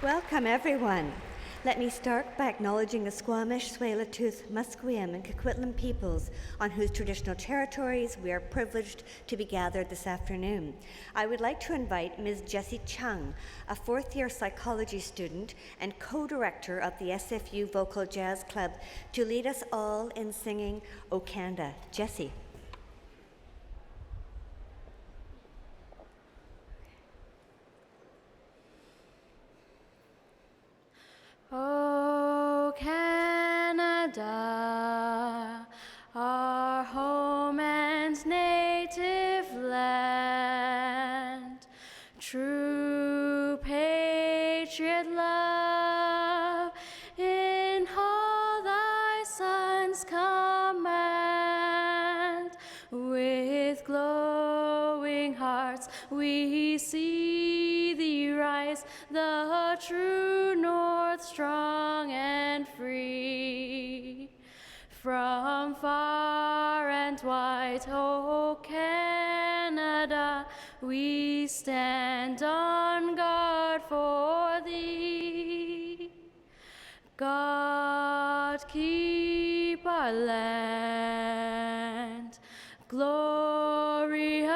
Welcome, everyone. Let me start by acknowledging the Squamish, Tsleil-Waututh, Musqueam, and Coquitlam peoples on whose traditional territories we are privileged to be gathered this afternoon. I would like to invite Ms. Jessie Chung, a fourth-year psychology student and co-director of the SFU Vocal Jazz Club, to lead us all in singing O Canada. Jessie. O Canada, our home and native land, true patriot love in all thy sons command. With glowing hearts we see thee rise, the true north, strong and free. From far and wide, O Canada, we stand on guard for thee. God keep our land glorious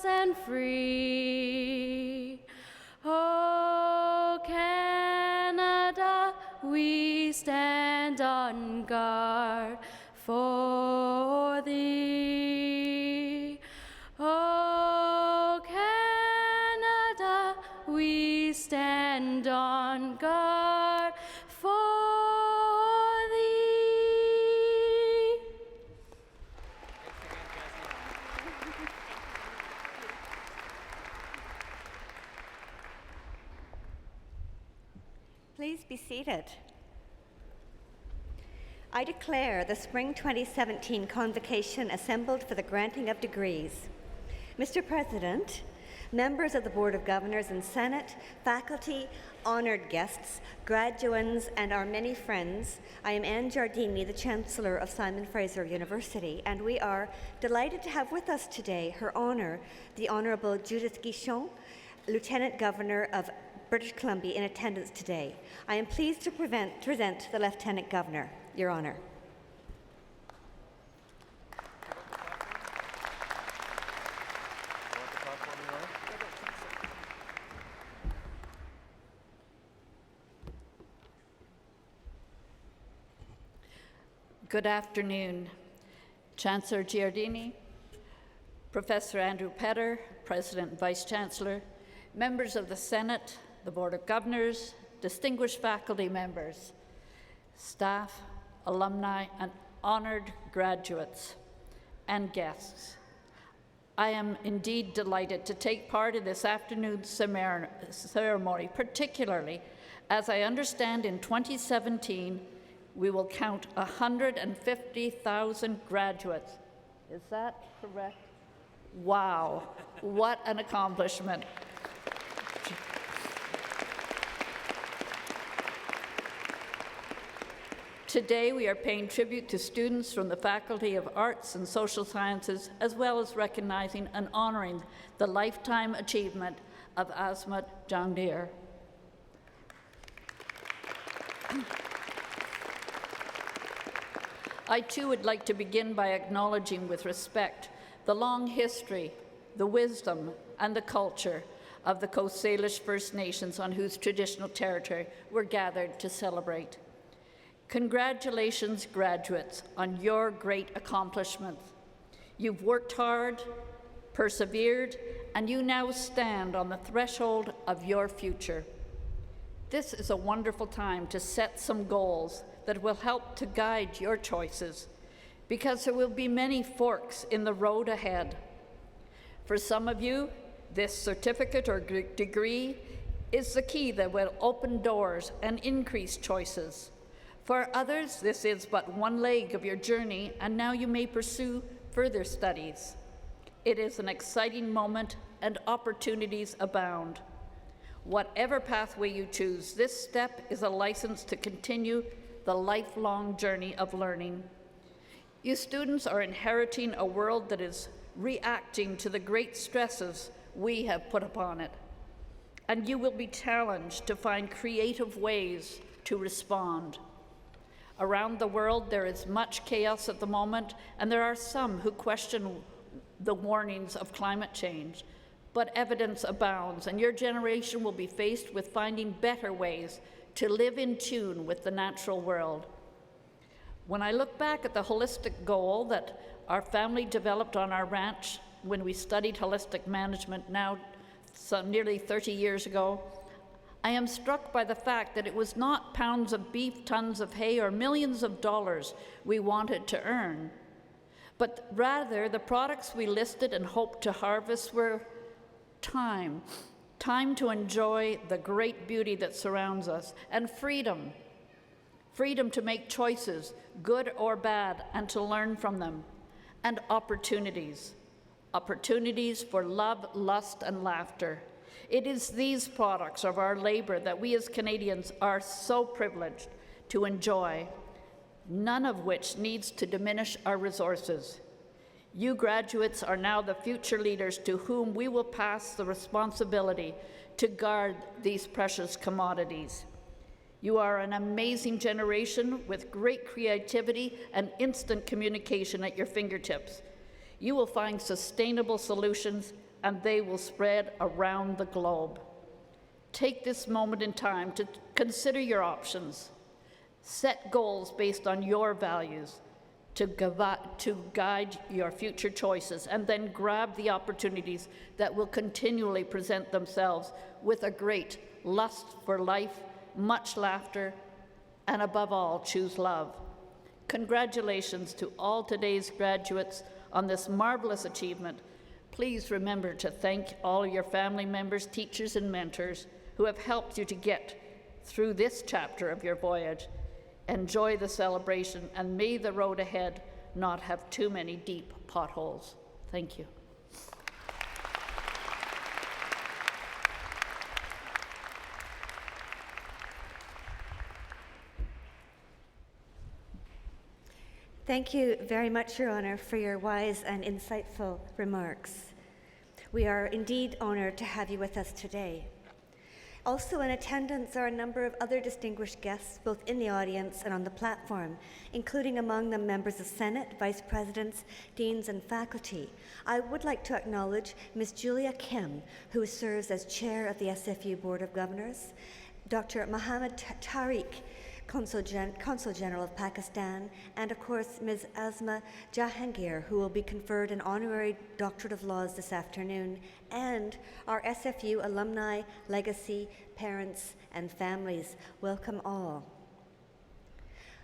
and free. O Canada, we stand on guard for thee. O Canada, we stand on guard for thee. Please be seated. I declare the Spring 2017 Convocation assembled for the granting of degrees. Mr. President, members of the Board of Governors and Senate, faculty, honoured guests, graduands, and our many friends, I am Anne Giardini, the Chancellor of Simon Fraser University, and we are delighted to have with us today Her Honour, the Honourable Judith Guichon, Lieutenant Governor of British Columbia, in attendance today. I am pleased to present the Lieutenant Governor. Your Honour. Good afternoon, Chancellor Giardini, Professor Andrew Petter, President and Vice Chancellor, members of the Senate, the Board of Governors, distinguished faculty members, staff, alumni, and honoured graduates and guests. I am indeed delighted to take part in this afternoon's ceremony, particularly as I understand in 2017 we will count 150,000 graduates. Is that correct? Wow, what an accomplishment. Today, we are paying tribute to students from the Faculty of Arts and Social Sciences, as well as recognizing and honoring the lifetime achievement of Azmat Jangdir. I too would like to begin by acknowledging with respect the long history, the wisdom, and the culture of the Coast Salish First Nations on whose traditional territory we're gathered to celebrate. Congratulations, graduates, on your great accomplishments. You've worked hard, persevered, and you now stand on the threshold of your future. This is a wonderful time to set some goals that will help to guide your choices, because there will be many forks in the road ahead. For some of you, this certificate or degree is the key that will open doors and increase choices. For others, this is but one leg of your journey, and now you may pursue further studies. It is an exciting moment, and opportunities abound. Whatever pathway you choose, this step is a license to continue the lifelong journey of learning. You students are inheriting a world that is reacting to the great stresses we have put upon it. and you will be challenged to find creative ways to respond. Around the world, there is much chaos at the moment, and there are some who question the warnings of climate change. But evidence abounds, and your generation will be faced with finding better ways to live in tune with the natural world. When I look back at the holistic goal that our family developed on our ranch when we studied holistic management now nearly 30 years ago, I am struck by the fact that it was not pounds of beef, tons of hay, or millions of dollars we wanted to earn, but rather the products we listed and hoped to harvest were time to enjoy the great beauty that surrounds us, and freedom to make choices, good or bad, and to learn from them, and opportunities for love, lust, and laughter. It is these products of our labor that we as Canadians are so privileged to enjoy, none of which needs to diminish our resources. You graduates are now the future leaders to whom we will pass the responsibility to guard these precious commodities. You are an amazing generation with great creativity and instant communication at your fingertips. You will find sustainable solutions, and they will spread around the globe. Take this moment in time to consider your options. Set goals based on your values to guide your future choices, and then grab the opportunities that will continually present themselves with a great lust for life, much laughter, and above all, choose love. Congratulations to all today's graduates on this marvelous achievement. Please remember to thank all your family members, teachers, and mentors who have helped you to get through this chapter of your voyage. Enjoy the celebration, and may the road ahead not have too many deep potholes. Thank you. Thank you very much, Your Honour, for your wise and insightful remarks. We are indeed honoured to have you with us today. Also in attendance are a number of other distinguished guests, both in the audience and on the platform, including among them members of Senate, vice presidents, deans, and faculty. I would like to acknowledge Ms. Julia Kim, who serves as chair of the SFU Board of Governors, Dr. Mohammed Tariq, Consul General of Pakistan, and of course Ms. Asma Jahangir, who will be conferred an honorary doctorate of laws this afternoon, and our SFU alumni, legacy, parents, and families. Welcome all.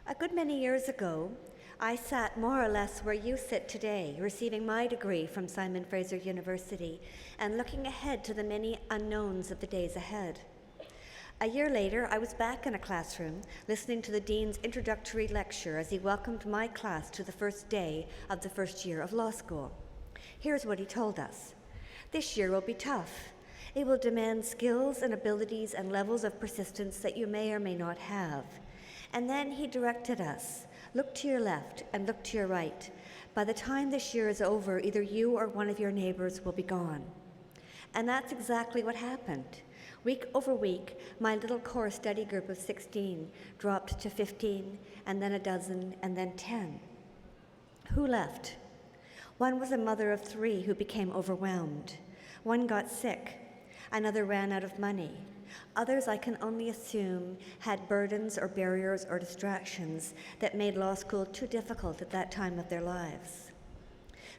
A good many years ago, I sat more or less where you sit today, receiving my degree from Simon Fraser University and looking ahead to the many unknowns of the days ahead. A year later, I was back in a classroom listening to the Dean's introductory lecture as he welcomed my class to the first day of the first year of law school. Here's what he told us. This year will be tough. It will demand skills and abilities and levels of persistence that you may or may not have. And then he directed us, look to your left and look to your right. By the time this year is over, either you or one of your neighbors will be gone. And that's exactly what happened. Week over week, my little core study group of 16 dropped to 15, and then a dozen, and then 10. Who left? One was a mother of 3 who became overwhelmed. One got sick. Another ran out of money. Others, I can only assume, had burdens or barriers or distractions that made law school too difficult at that time of their lives.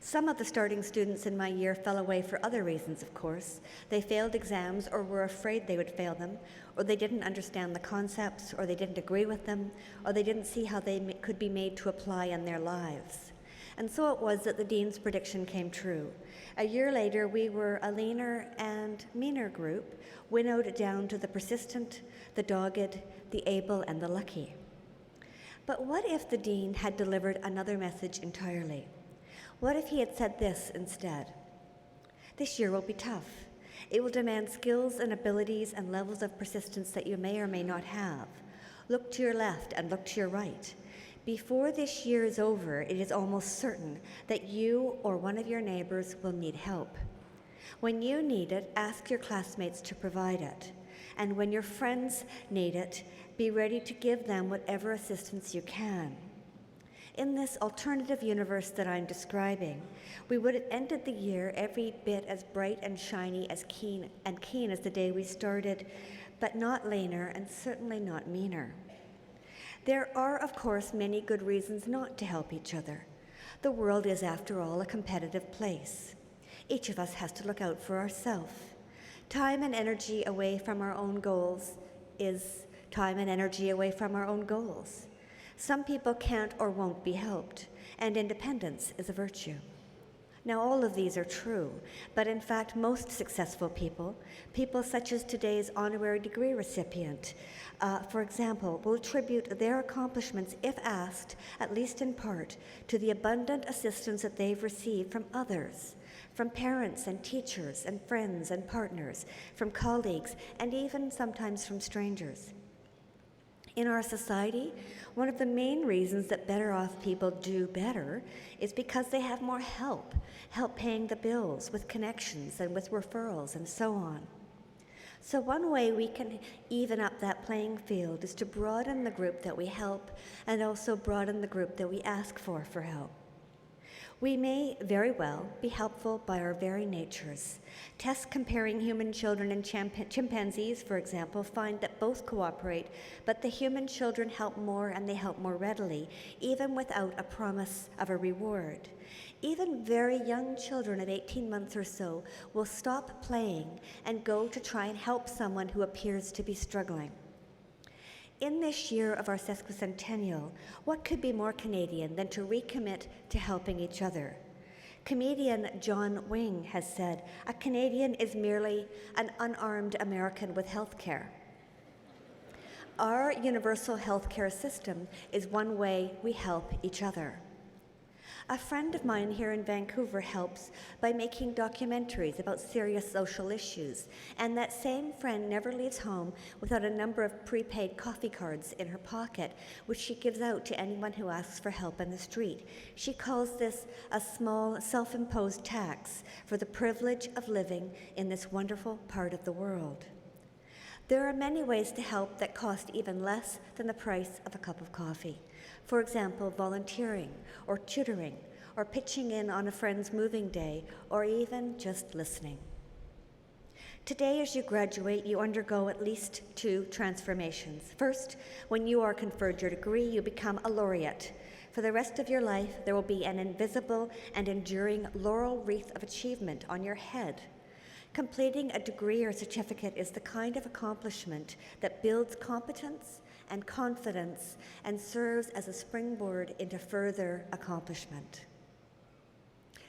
Some of the starting students in my year fell away for other reasons, of course. They failed exams or were afraid they would fail them, or they didn't understand the concepts, or they didn't agree with them, or they didn't see how they could be made to apply in their lives. And so it was that the Dean's prediction came true. A year later, we were a leaner and meaner group, winnowed down to the persistent, the dogged, the able, and the lucky. But what if the Dean had delivered another message entirely? What if he had said this instead? This year will be tough. It will demand skills and abilities and levels of persistence that you may or may not have. Look to your left and look to your right. Before this year is over, it is almost certain that you or one of your neighbors will need help. When you need it, ask your classmates to provide it. And when your friends need it, be ready to give them whatever assistance you can. In this alternative universe that I'm describing, we would have ended the year every bit as bright and shiny, as keen as the day we started, but not leaner and certainly not meaner. There are, of course, many good reasons not to help each other. The world is, after all, a competitive place. Each of us has to look out for ourselves. Time and energy away from our own goals is time and energy away from our own goals. Some people can't or won't be helped, and independence is a virtue. Now, all of these are true, but in fact, most successful people such as today's honorary degree recipient, for example, will attribute their accomplishments, if asked, at least in part, to the abundant assistance that they've received from others, from parents and teachers and friends and partners, from colleagues, and even sometimes from strangers. In our society, one of the main reasons that better off people do better is because they have more help paying the bills with connections and with referrals and so on. So one way we can even up that playing field is to broaden the group that we help and also broaden the group that we ask for help. We may very well be helpful by our very natures. Tests comparing human children and chimpanzees, for example, find that both cooperate, but the human children help more and they help more readily, even without a promise of a reward. Even very young children at 18 months or so will stop playing and go to try and help someone who appears to be struggling. In this year of our sesquicentennial, what could be more Canadian than to recommit to helping each other? Comedian John Wing has said, "A Canadian is merely an unarmed American with health care." Our universal health care system is one way we help each other. A friend of mine here in Vancouver helps by making documentaries about serious social issues, and that same friend never leaves home without a number of prepaid coffee cards in her pocket, which she gives out to anyone who asks for help in the street. She calls this a small self-imposed tax for the privilege of living in this wonderful part of the world. There are many ways to help that cost even less than the price of a cup of coffee. For example, volunteering, or tutoring, or pitching in on a friend's moving day, or even just listening. Today, as you graduate, you undergo at least 2 transformations. First, when you are conferred your degree, you become a laureate. For the rest of your life, there will be an invisible and enduring laurel wreath of achievement on your head. Completing a degree or certificate is the kind of accomplishment that builds competence and confidence and serves as a springboard into further accomplishment.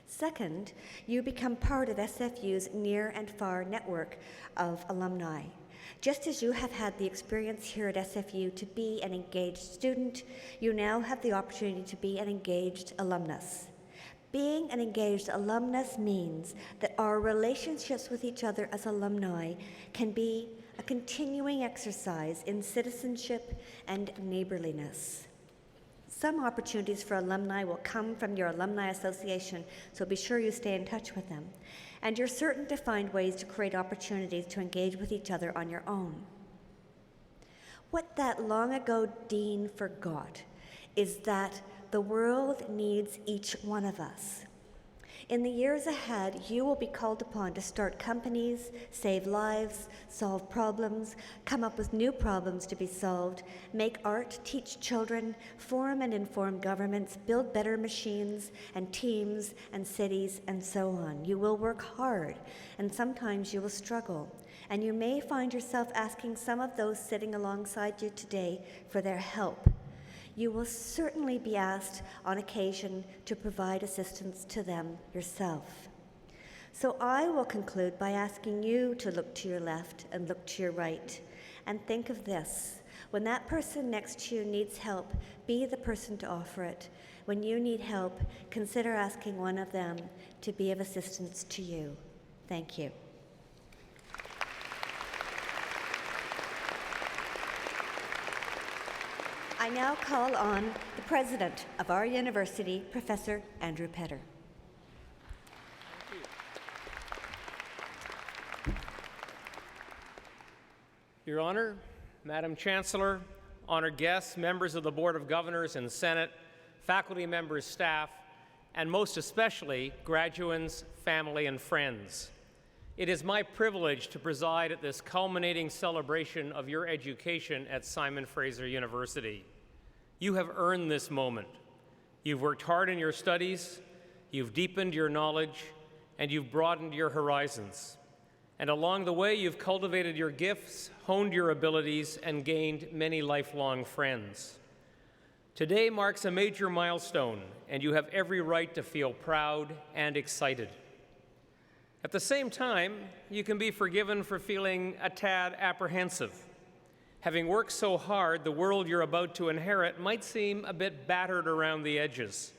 Second, you become part of SFU's near and far network of alumni. Just as you have had the experience here at SFU to be an engaged student, you now have the opportunity to be an engaged alumnus. Being an engaged alumnus means that our relationships with each other as alumni can be a continuing exercise in citizenship and neighborliness. Some opportunities for alumni will come from your alumni association, so be sure you stay in touch with them. And you're certain to find ways to create opportunities to engage with each other on your own. What that long ago dean forgot is that the world needs each one of us. In the years ahead, you will be called upon to start companies, save lives, solve problems, come up with new problems to be solved, make art, teach children, form and inform governments, build better machines and teams and cities, and so on. You will work hard, and sometimes you will struggle, and you may find yourself asking some of those sitting alongside you today for their help. You will certainly be asked on occasion to provide assistance to them yourself. So I will conclude by asking you to look to your left and look to your right and think of this. When that person next to you needs help, be the person to offer it. When you need help, consider asking one of them to be of assistance to you. Thank you. I now call on the president of our university, Professor Andrew Petter. Your Honor, Madam Chancellor, honored guests, members of the Board of Governors and Senate, faculty members, staff, and most especially graduates, family, and friends. It is my privilege to preside at this culminating celebration of your education at Simon Fraser University. You have earned this moment. You've worked hard in your studies, you've deepened your knowledge, and you've broadened your horizons. And along the way, you've cultivated your gifts, honed your abilities, and gained many lifelong friends. Today marks a major milestone, and you have every right to feel proud and excited. At the same time, you can be forgiven for feeling a tad apprehensive. Having worked so hard, the world you're about to inherit might seem a bit battered around the edges.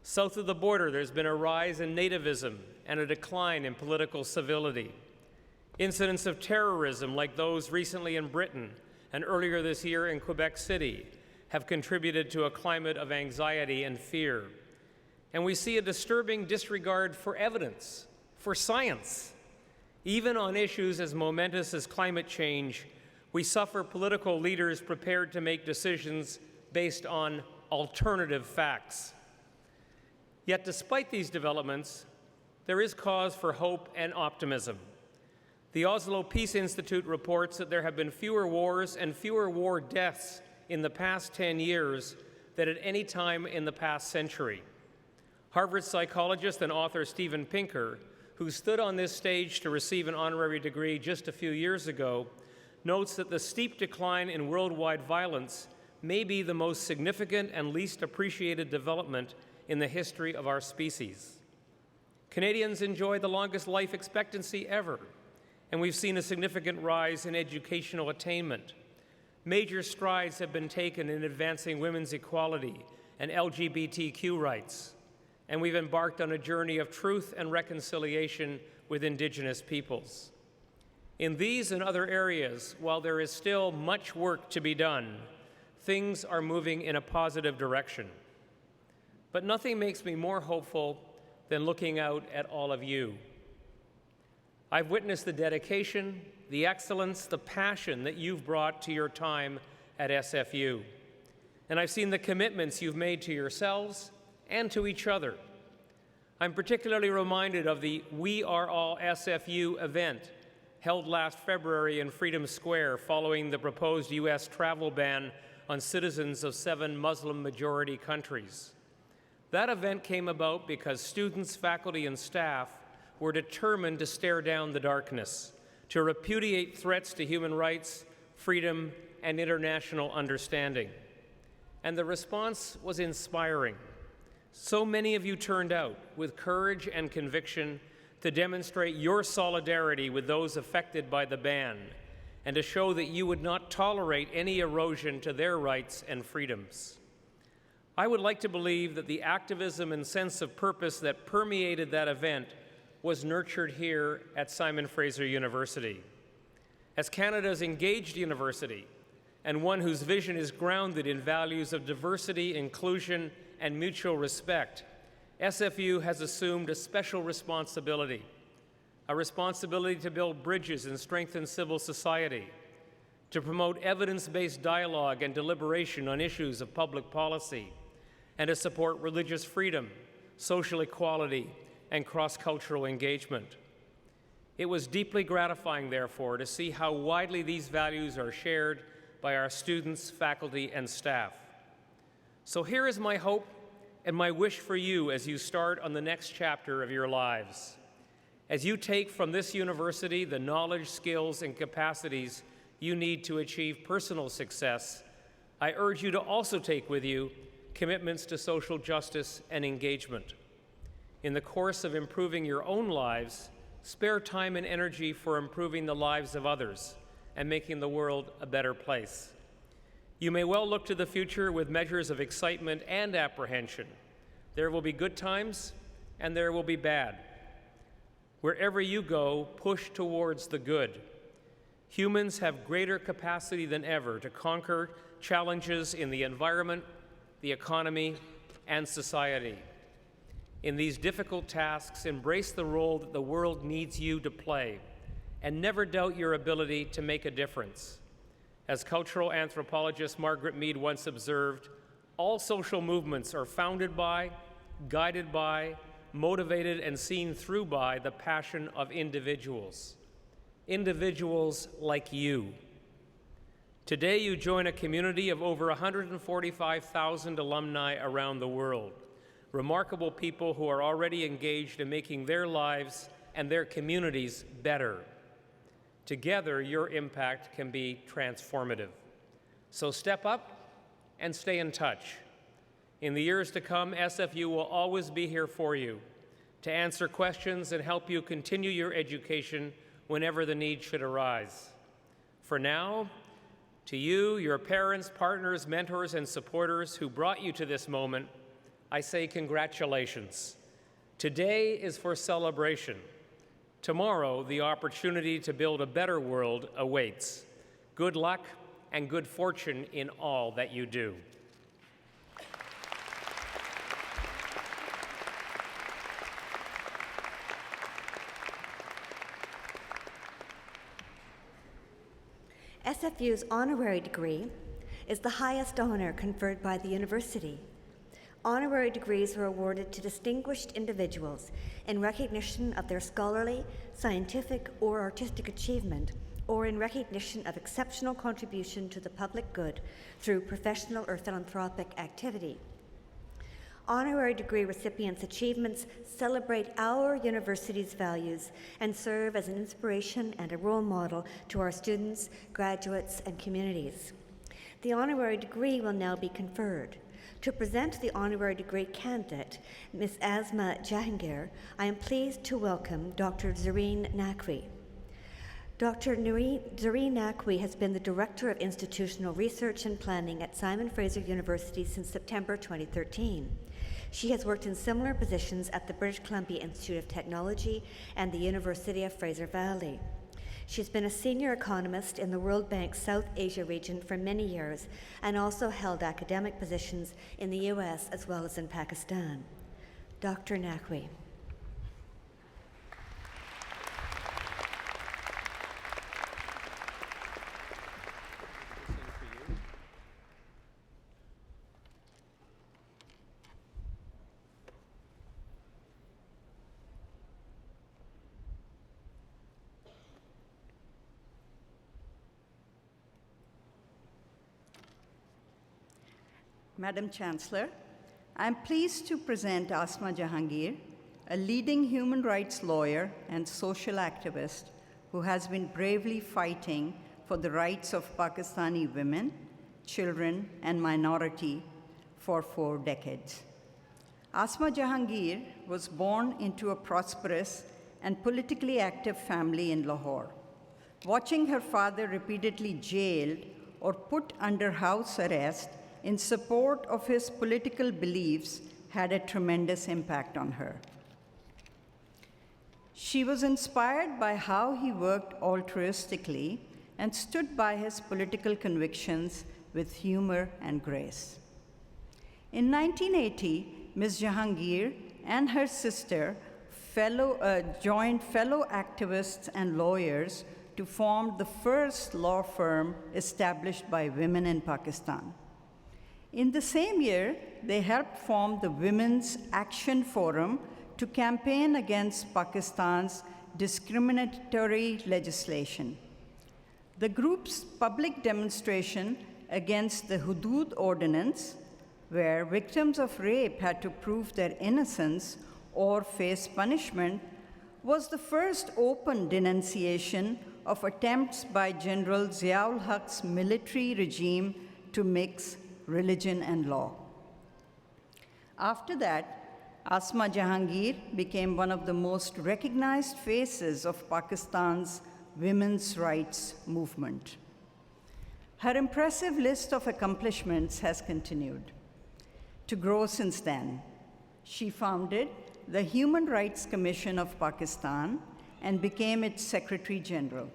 South of the border, there's been a rise in nativism and a decline in political civility. Incidents of terrorism, like those recently in Britain and earlier this year in Quebec City, have contributed to a climate of anxiety and fear. And we see a disturbing disregard for evidence, for science. Even on issues as momentous as climate change, we suffer political leaders prepared to make decisions based on alternative facts. Yet despite these developments, there is cause for hope and optimism. The Oslo Peace Institute reports that there have been fewer wars and fewer war deaths in the past 10 years than at any time in the past century. Harvard psychologist and author Steven Pinker, who stood on this stage to receive an honorary degree just a few years ago, notes that the steep decline in worldwide violence may be the most significant and least appreciated development in the history of our species. Canadians enjoy the longest life expectancy ever, and we've seen a significant rise in educational attainment. Major strides have been taken in advancing women's equality and LGBTQ rights, and we've embarked on a journey of truth and reconciliation with Indigenous peoples. In these and other areas, while there is still much work to be done, things are moving in a positive direction. But nothing makes me more hopeful than looking out at all of you. I've witnessed the dedication, the excellence, the passion that you've brought to your time at SFU. And I've seen the commitments you've made to yourselves and to each other. I'm particularly reminded of the We Are All SFU event held last February in Freedom Square following the proposed U.S. travel ban on citizens of 7 Muslim-majority countries. That event came about because students, faculty, and staff were determined to stare down the darkness, to repudiate threats to human rights, freedom, and international understanding. And the response was inspiring. So many of you turned out with courage and conviction to demonstrate your solidarity with those affected by the ban and to show that you would not tolerate any erosion to their rights and freedoms. I would like to believe that the activism and sense of purpose that permeated that event was nurtured here at Simon Fraser University. As Canada's engaged university and one whose vision is grounded in values of diversity, inclusion, and mutual respect, SFU has assumed a special responsibility, a responsibility to build bridges and strengthen civil society, to promote evidence-based dialogue and deliberation on issues of public policy, and to support religious freedom, social equality, and cross-cultural engagement. It was deeply gratifying, therefore, to see how widely these values are shared by our students, faculty, and staff. So here is my hope and my wish for you as you start on the next chapter of your lives. As you take from this university the knowledge, skills, and capacities you need to achieve personal success, I urge you to also take with you commitments to social justice and engagement. In the course of improving your own lives, spare time and energy for improving the lives of others and making the world a better place. You may well look to the future with measures of excitement and apprehension. There will be good times and there will be bad. Wherever you go, push towards the good. Humans have greater capacity than ever to conquer challenges in the environment, the economy, and society. In these difficult tasks, embrace the role that the world needs you to play, and never doubt your ability to make a difference. As cultural anthropologist Margaret Mead once observed, all social movements are founded by, guided by, motivated and seen through by the passion of individuals. Individuals like you. Today you join a community of over 145,000 alumni around the world. Remarkable people who are already engaged in making their lives and their communities better. Together, your impact can be transformative. So step up and stay in touch. In the years to come, SFU will always be here for you to answer questions and help you continue your education whenever the need should arise. For now, to you, your parents, partners, mentors, and supporters who brought you to this moment, I say congratulations. Today is for celebration. Tomorrow, the opportunity to build a better world awaits. Good luck and good fortune in all that you do. SFU's honorary degree is the highest honor conferred by the university. Honorary degrees are awarded to distinguished individuals in recognition of their scholarly, scientific, or artistic achievement, or in recognition of exceptional contribution to the public good through professional or philanthropic activity. Honorary degree recipients' achievements celebrate our university's values and serve as an inspiration and a role model to our students, graduates, and communities. The honorary degree will now be conferred. To present the honorary degree candidate, Ms. Asma Jahangir, I am pleased to welcome Dr. Zareen Naqvi. Dr. Zareen Naqvi has been the Director of Institutional Research and Planning at Simon Fraser University since September 2013. She has worked in similar positions at the British Columbia Institute of Technology and the University of Fraser Valley. She's been a senior economist in the World Bank's South Asia region for many years and also held academic positions in the US as well as in Pakistan. Dr. Naqvi. Madam Chancellor, I am pleased to present Asma Jahangir, a leading human rights lawyer and social activist who has been bravely fighting for the rights of Pakistani women, children, and minority for 4 decades. Asma Jahangir was born into a prosperous and politically active family in Lahore. Watching her father repeatedly jailed or put under house arrest in support of his political beliefs had a tremendous impact on her. She was inspired by how he worked altruistically and stood by his political convictions with humor and grace. In 1980, Ms. Jahangir and her sister joined fellow activists and lawyers to form the first law firm established by women in Pakistan. In the same year, they helped form the Women's Action Forum to campaign against Pakistan's discriminatory legislation. The group's public demonstration against the Hudud Ordinance, where victims of rape had to prove their innocence or face punishment, was the first open denunciation of attempts by General Zia-ul Haq's military regime to mix religion and law. After that, Asma Jahangir became one of the most recognized faces of Pakistan's women's rights movement. Her impressive list of accomplishments has continued to grow since then. She founded the Human Rights Commission of Pakistan and became its Secretary General.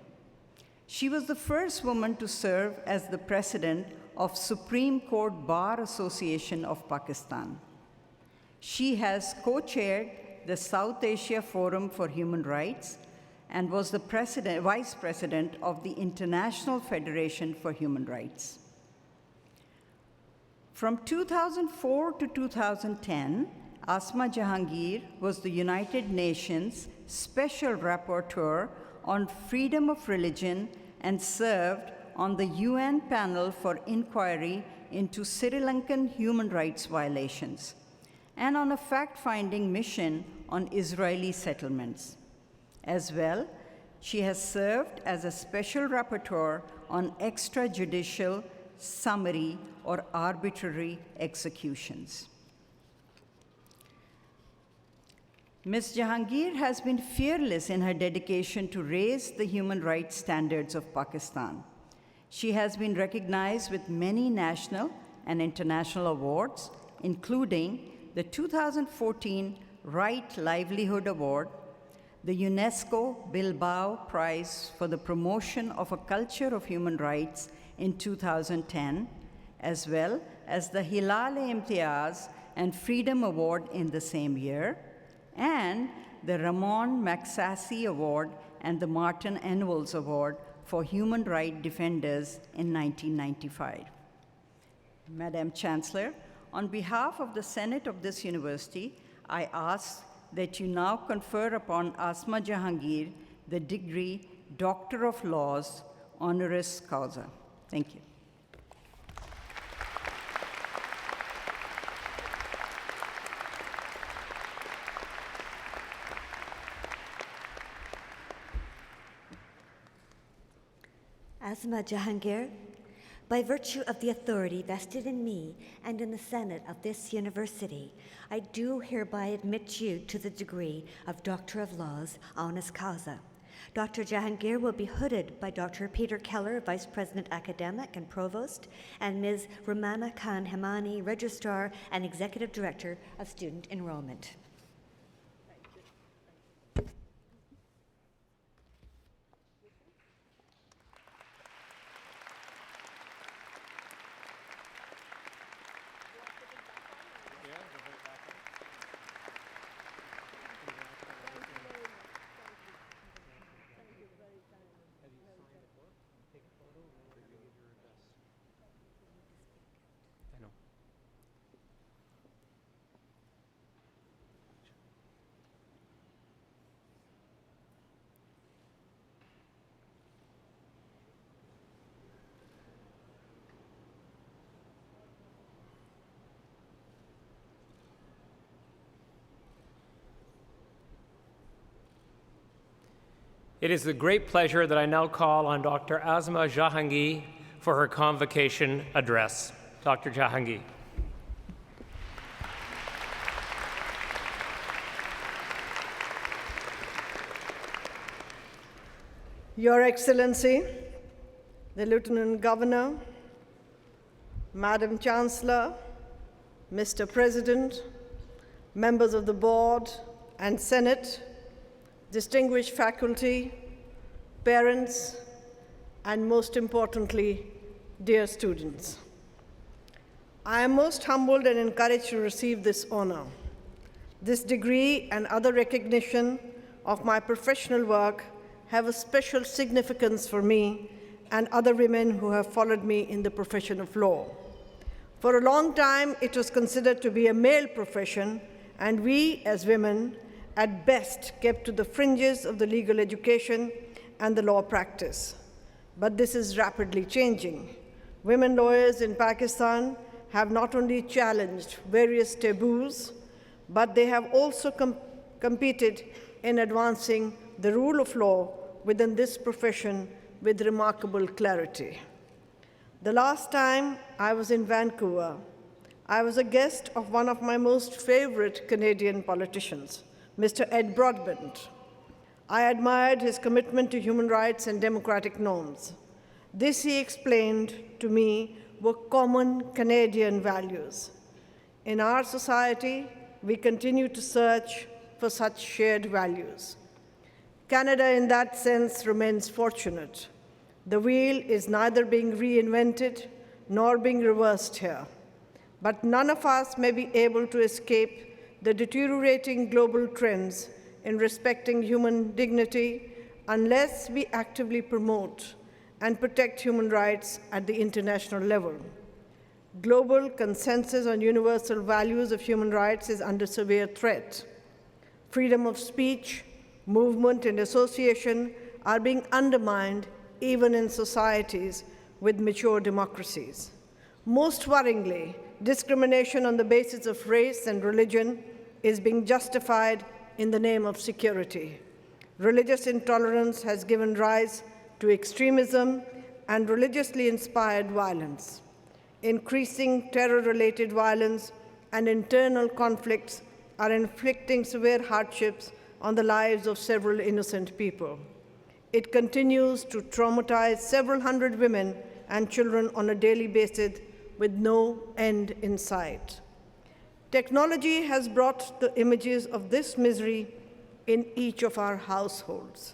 She was the first woman to serve as the president of Supreme Court Bar Association of Pakistan. She has co-chaired the South Asia Forum for Human Rights and was the vice president of the International Federation for Human Rights. From 2004 to 2010, Asma Jahangir was the United Nations Special Rapporteur on freedom of religion and served on the UN panel for inquiry into Sri Lankan human rights violations and on a fact-finding mission on Israeli settlements. As well, she has served as a special rapporteur on extrajudicial, summary, or arbitrary executions. Ms. Jahangir has been fearless in her dedication to raise the human rights standards of Pakistan. She has been recognized with many national and international awards, including the 2014 Right Livelihood Award, the UNESCO Bilbao Prize for the Promotion of a Culture of Human Rights in 2010, as well as the Hilal-e-Imtiaz and Freedom Award in the same year, and the Ramon Magsaysay Award and the Martin Ennals Award for Human Rights Defenders in 1995. Madam Chancellor, on behalf of the Senate of this university, I ask that you now confer upon Asma Jahangir the degree Doctor of Laws, honoris causa. Thank you. Asma Jahangir, by virtue of the authority vested in me and in the Senate of this university, I do hereby admit you to the degree of Doctor of Laws, honoris causa. Dr. Jahangir will be hooded by Dr. Peter Keller, Vice President Academic and Provost, and Ms. Romana Khan Hemani, Registrar and Executive Director of Student Enrollment. It is with great pleasure that I now call on Dr. Asma Jahangir for her convocation address. Dr. Jahangir. Your Excellency, the Lieutenant Governor, Madam Chancellor, Mr. President, members of the Board and Senate, distinguished faculty, parents, and most importantly, dear students. I am most humbled and encouraged to receive this honor. This degree and other recognition of my professional work have a special significance for me and other women who have followed me in the profession of law. For a long time, it was considered to be a male profession, and we, as women, at best kept to the fringes of the legal education and the law practice. But this is rapidly changing. Women lawyers in Pakistan have not only challenged various taboos, but they have also competed in advancing the rule of law within this profession with remarkable clarity. The last time I was in Vancouver, I was a guest of one of my most favorite Canadian politicians, Mr. Ed Broadbent. I admired his commitment to human rights and democratic norms. This, he explained to me, were common Canadian values. In our society, we continue to search for such shared values. Canada, in that sense, remains fortunate. The wheel is neither being reinvented nor being reversed here. But none of us may be able to escape the deteriorating global trends in respecting human dignity unless we actively promote and protect human rights at the international level. Global consensus on universal values of human rights is under severe threat. Freedom of speech, movement, and association are being undermined even in societies with mature democracies. Most worryingly, discrimination on the basis of race and religion is being justified in the name of security. Religious intolerance has given rise to extremism and religiously inspired violence. Increasing terror-related violence and internal conflicts are inflicting severe hardships on the lives of several innocent people. It continues to traumatize several hundred women and children on a daily basis with no end in sight. Technology has brought the images of this misery in each of our households.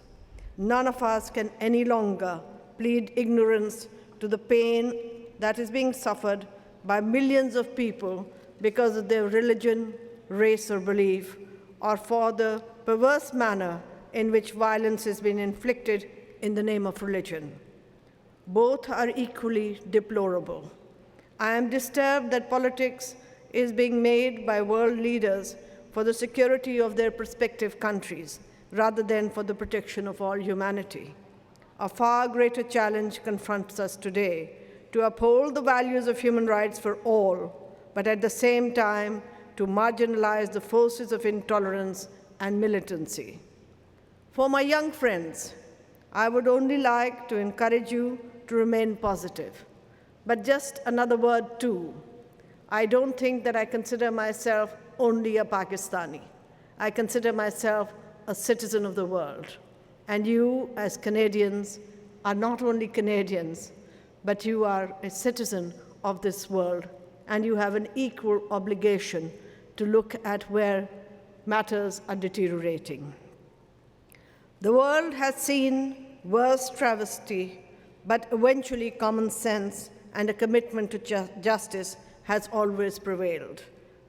None of us can any longer plead ignorance to the pain that is being suffered by millions of people because of their religion, race, or belief, or for the perverse manner in which violence has been inflicted in the name of religion. Both are equally deplorable. I am disturbed that politics is being made by world leaders for the security of their respective countries, rather than for the protection of all humanity. A far greater challenge confronts us today to uphold the values of human rights for all, but at the same time to marginalize the forces of intolerance and militancy. For my young friends, I would only like to encourage you to remain positive. But just another word too. I don't think that I consider myself only a Pakistani. I consider myself a citizen of the world. And you, as Canadians, are not only Canadians, but you are a citizen of this world, and you have an equal obligation to look at where matters are deteriorating. The world has seen worse travesty, but eventually common sense and a commitment to justice has always prevailed.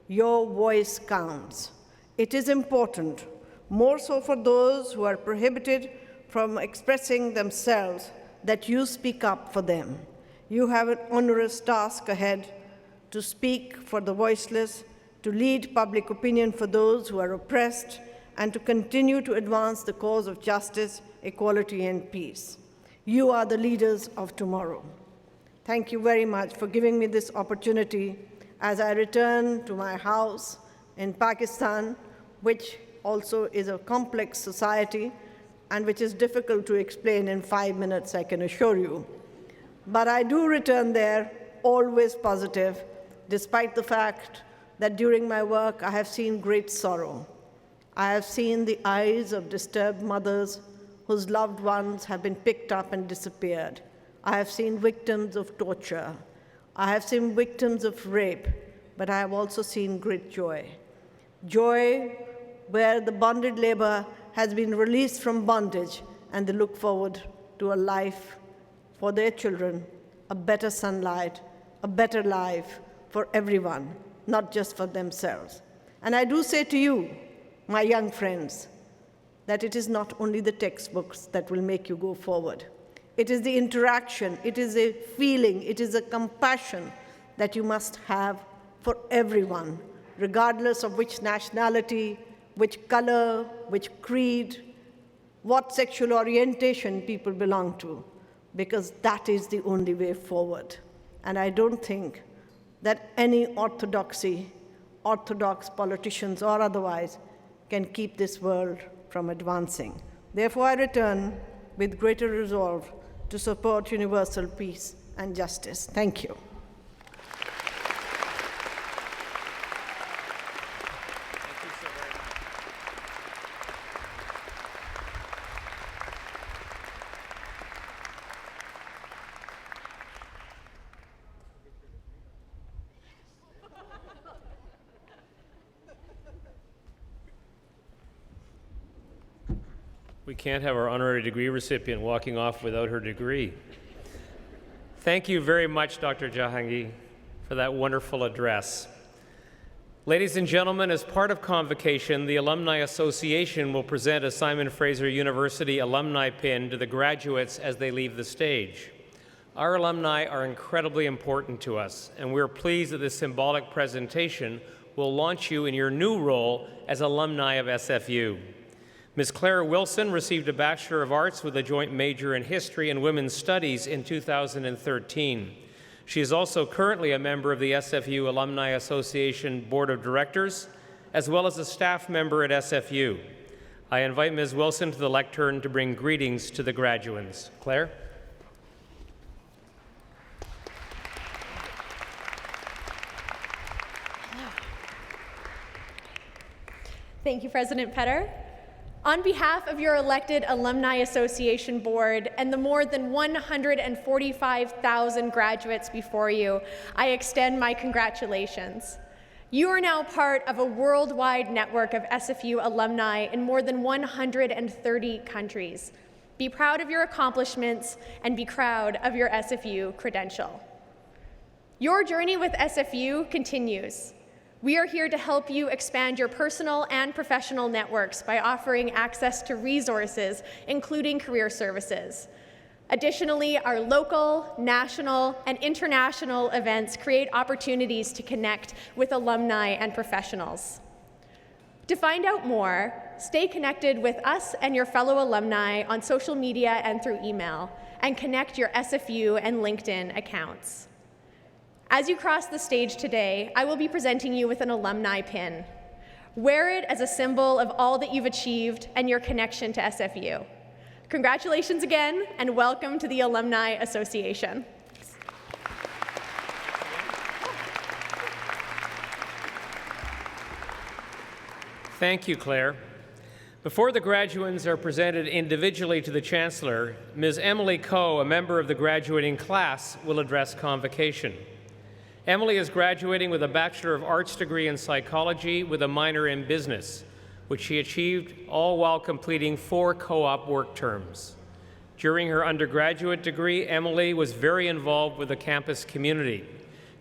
Your voice counts. It is important, more so for those who are prohibited from expressing themselves, that you speak up for them. You have an onerous task ahead to speak for the voiceless, to lead public opinion for those who are oppressed, and to continue to advance the cause of justice, equality, and peace. You are the leaders of tomorrow. Thank you very much for giving me this opportunity as I return to my house in Pakistan, which also is a complex society and which is difficult to explain in 5 minutes, I can assure you. But I do return there always positive, despite the fact that during my work I have seen great sorrow. I have seen the eyes of disturbed mothers whose loved ones have been picked up and disappeared. I have seen victims of torture. I have seen victims of rape, but I have also seen great joy. Joy where the bonded labor has been released from bondage and they look forward to a life for their children, a better sunlight, a better life for everyone, not just for themselves. And I do say to you, my young friends, that it is not only the textbooks that will make you go forward. It is the interaction, it is a feeling, it is a compassion that you must have for everyone, regardless of which nationality, which color, which creed, what sexual orientation people belong to, because that is the only way forward. And I don't think that any orthodox politicians or otherwise, can keep this world from advancing. Therefore, I return with greater resolve to support universal peace and justice. Thank you. We can't have our honorary degree recipient walking off without her degree. Thank you very much, Dr. Jahangir, for that wonderful address. Ladies and gentlemen, as part of Convocation, the Alumni Association will present a Simon Fraser University alumni pin to the graduates as they leave the stage. Our alumni are incredibly important to us, and we're pleased that this symbolic presentation will launch you in your new role as alumni of SFU. Ms. Claire Wilson received a Bachelor of Arts with a joint major in History and Women's Studies in 2013. She is also currently a member of the SFU Alumni Association Board of Directors, as well as a staff member at SFU. I invite Ms. Wilson to the lectern to bring greetings to the graduands. Claire? Thank you, President Petter. On behalf of your elected Alumni Association Board and the more than 145,000 graduates before you, I extend my congratulations. You are now part of a worldwide network of SFU alumni in more than 130 countries. Be proud of your accomplishments and be proud of your SFU credential. Your journey with SFU continues. We are here to help you expand your personal and professional networks by offering access to resources, including career services. Additionally, our local, national, and international events create opportunities to connect with alumni and professionals. To find out more, stay connected with us and your fellow alumni on social media and through email, and connect your SFU and LinkedIn accounts. As you cross the stage today, I will be presenting you with an alumni pin. Wear it as a symbol of all that you've achieved and your connection to SFU. Congratulations again, and welcome to the Alumni Association. Thank you, Claire. Before the graduands are presented individually to the Chancellor, Ms. Emily Coe, a member of the graduating class, will address Convocation. Emily is graduating with a Bachelor of Arts degree in Psychology with a minor in Business, which she achieved all while completing 4 co-op work terms. During her undergraduate degree, Emily was very involved with the campus community.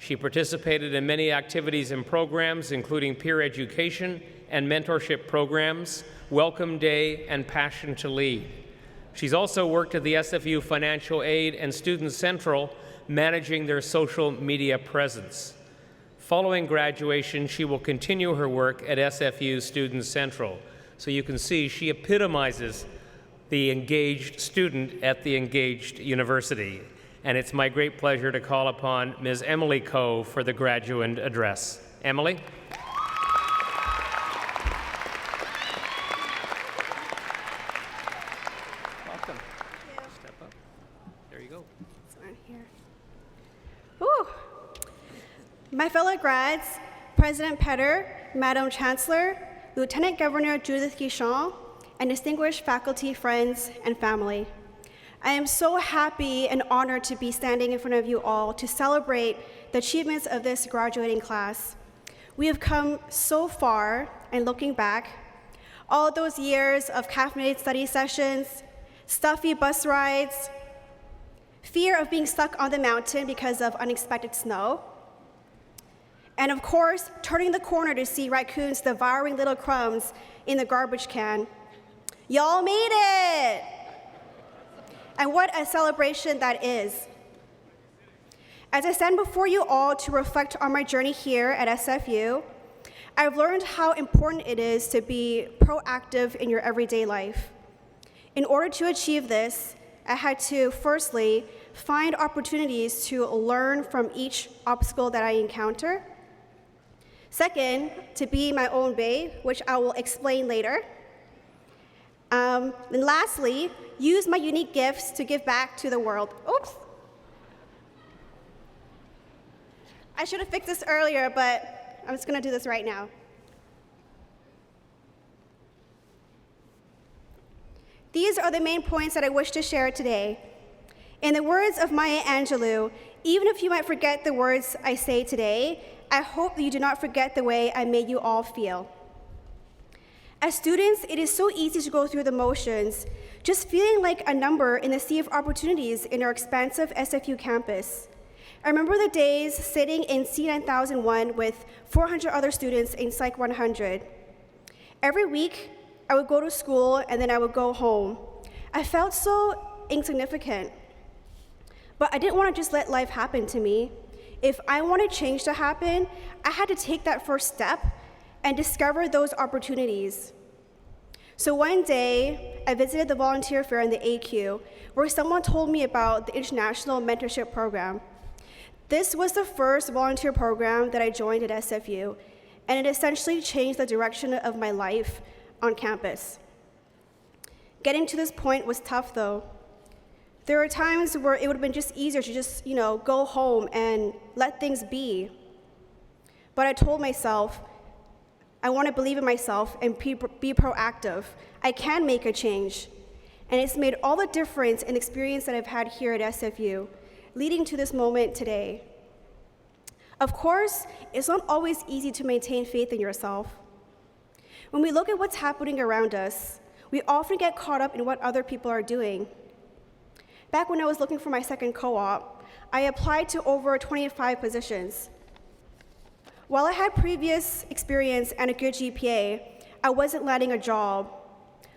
She participated in many activities and programs, including peer education and mentorship programs, Welcome Day, and Passion to Lead. She's also worked at the SFU Financial Aid and Student Central, managing their social media presence. Following graduation, she will continue her work at SFU Student Central. So you can see she epitomizes the engaged student at the engaged university. And it's my great pleasure to call upon Ms. Emily Coe for the graduand address. Emily? Welcome. Step up. There you go. Ooh. My fellow grads, President Petter, Madam Chancellor, Lieutenant Governor Judith Guichon, and distinguished faculty, friends, and family. I am so happy and honored to be standing in front of you all to celebrate the achievements of this graduating class. We have come so far, and looking back, all those years of caffeinated study sessions, stuffy bus rides, fear of being stuck on the mountain because of unexpected snow, and of course, turning the corner to see raccoons devouring little crumbs in the garbage can. Y'all made it! And what a celebration that is. As I stand before you all to reflect on my journey here at SFU, I've learned how important it is to be proactive in your everyday life. In order to achieve this, I had to, firstly, find opportunities to learn from each obstacle that I encounter. Second, to be my own babe, which I will explain later. And lastly, use my unique gifts to give back to the world. Oops. I should have fixed this earlier, but I'm just going to do this right now. These are the main points that I wish to share today. In the words of Maya Angelou, even if you might forget the words I say today, I hope that you do not forget the way I made you all feel. As students, it is so easy to go through the motions, just feeling like a number in the sea of opportunities in our expansive SFU campus. I remember the days sitting in C9001 with 400 other students in Psych 100. Every week, I would go to school and then I would go home. I felt so insignificant. But I didn't want to just let life happen to me. If I wanted change to happen, I had to take that first step and discover those opportunities. So one day, I visited the volunteer fair in the AQ, where someone told me about the International Mentorship Program. This was the first volunteer program that I joined at SFU, and it essentially changed the direction of my life on campus. Getting to this point was tough, though. There were times where it would have been just easier to just, go home and let things be. But I told myself, I want to believe in myself and be proactive. I can make a change. And it's made all the difference in the experience that I've had here at SFU, leading to this moment today. Of course, it's not always easy to maintain faith in yourself. When we look at what's happening around us, we often get caught up in what other people are doing. Back when I was looking for my second co-op, I applied to over 25 positions. While I had previous experience and a good GPA, I wasn't landing a job.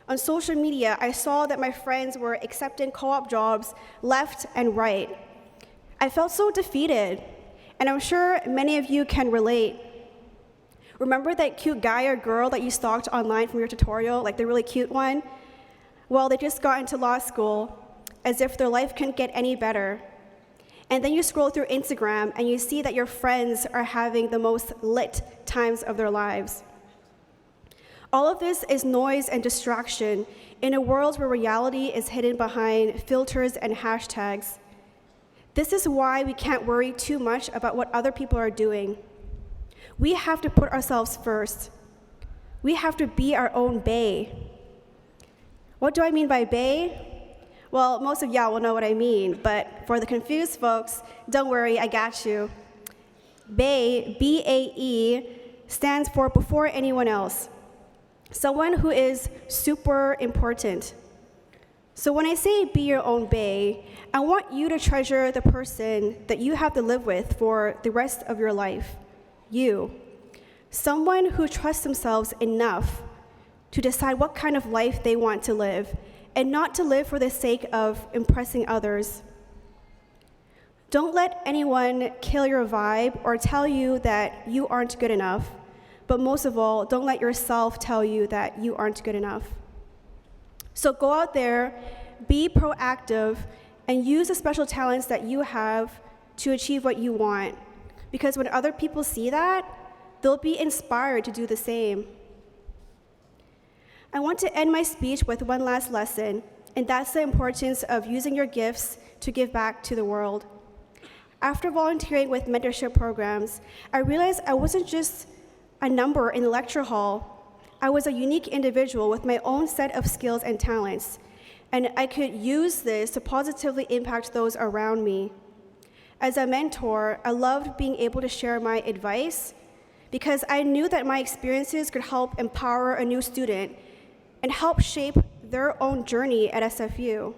On social media, I saw that my friends were accepting co-op jobs left and right. I felt so defeated, and I'm sure many of you can relate. Remember that cute guy or girl that you stalked online from your tutorial, like the really cute one? Well, they just got into law school, as if their life couldn't get any better. And then you scroll through Instagram and you see that your friends are having the most lit times of their lives. All of this is noise and distraction in a world where reality is hidden behind filters and hashtags. This is why we can't worry too much about what other people are doing. We have to put ourselves first. We have to be our own bae. What do I mean by bae? Well, most of y'all will know what I mean, but for the confused folks, don't worry, I got you. BAE, B-A-E, stands for before anyone else. Someone who is super important. So when I say be your own bae, I want you to treasure the person that you have to live with for the rest of your life. You. Someone who trusts themselves enough to decide what kind of life they want to live, and not to live for the sake of impressing others. Don't let anyone kill your vibe or tell you that you aren't good enough. But most of all, don't let yourself tell you that you aren't good enough. So go out there, be proactive, and use the special talents that you have to achieve what you want. Because when other people see that, they'll be inspired to do the same. I want to end my speech with one last lesson, and that's the importance of using your gifts to give back to the world. After volunteering with mentorship programs, I realized I wasn't just a number in the lecture hall. I was a unique individual with my own set of skills and talents, and I could use this to positively impact those around me. As a mentor, I loved being able to share my advice because I knew that my experiences could help empower a new student and help shape their own journey at SFU.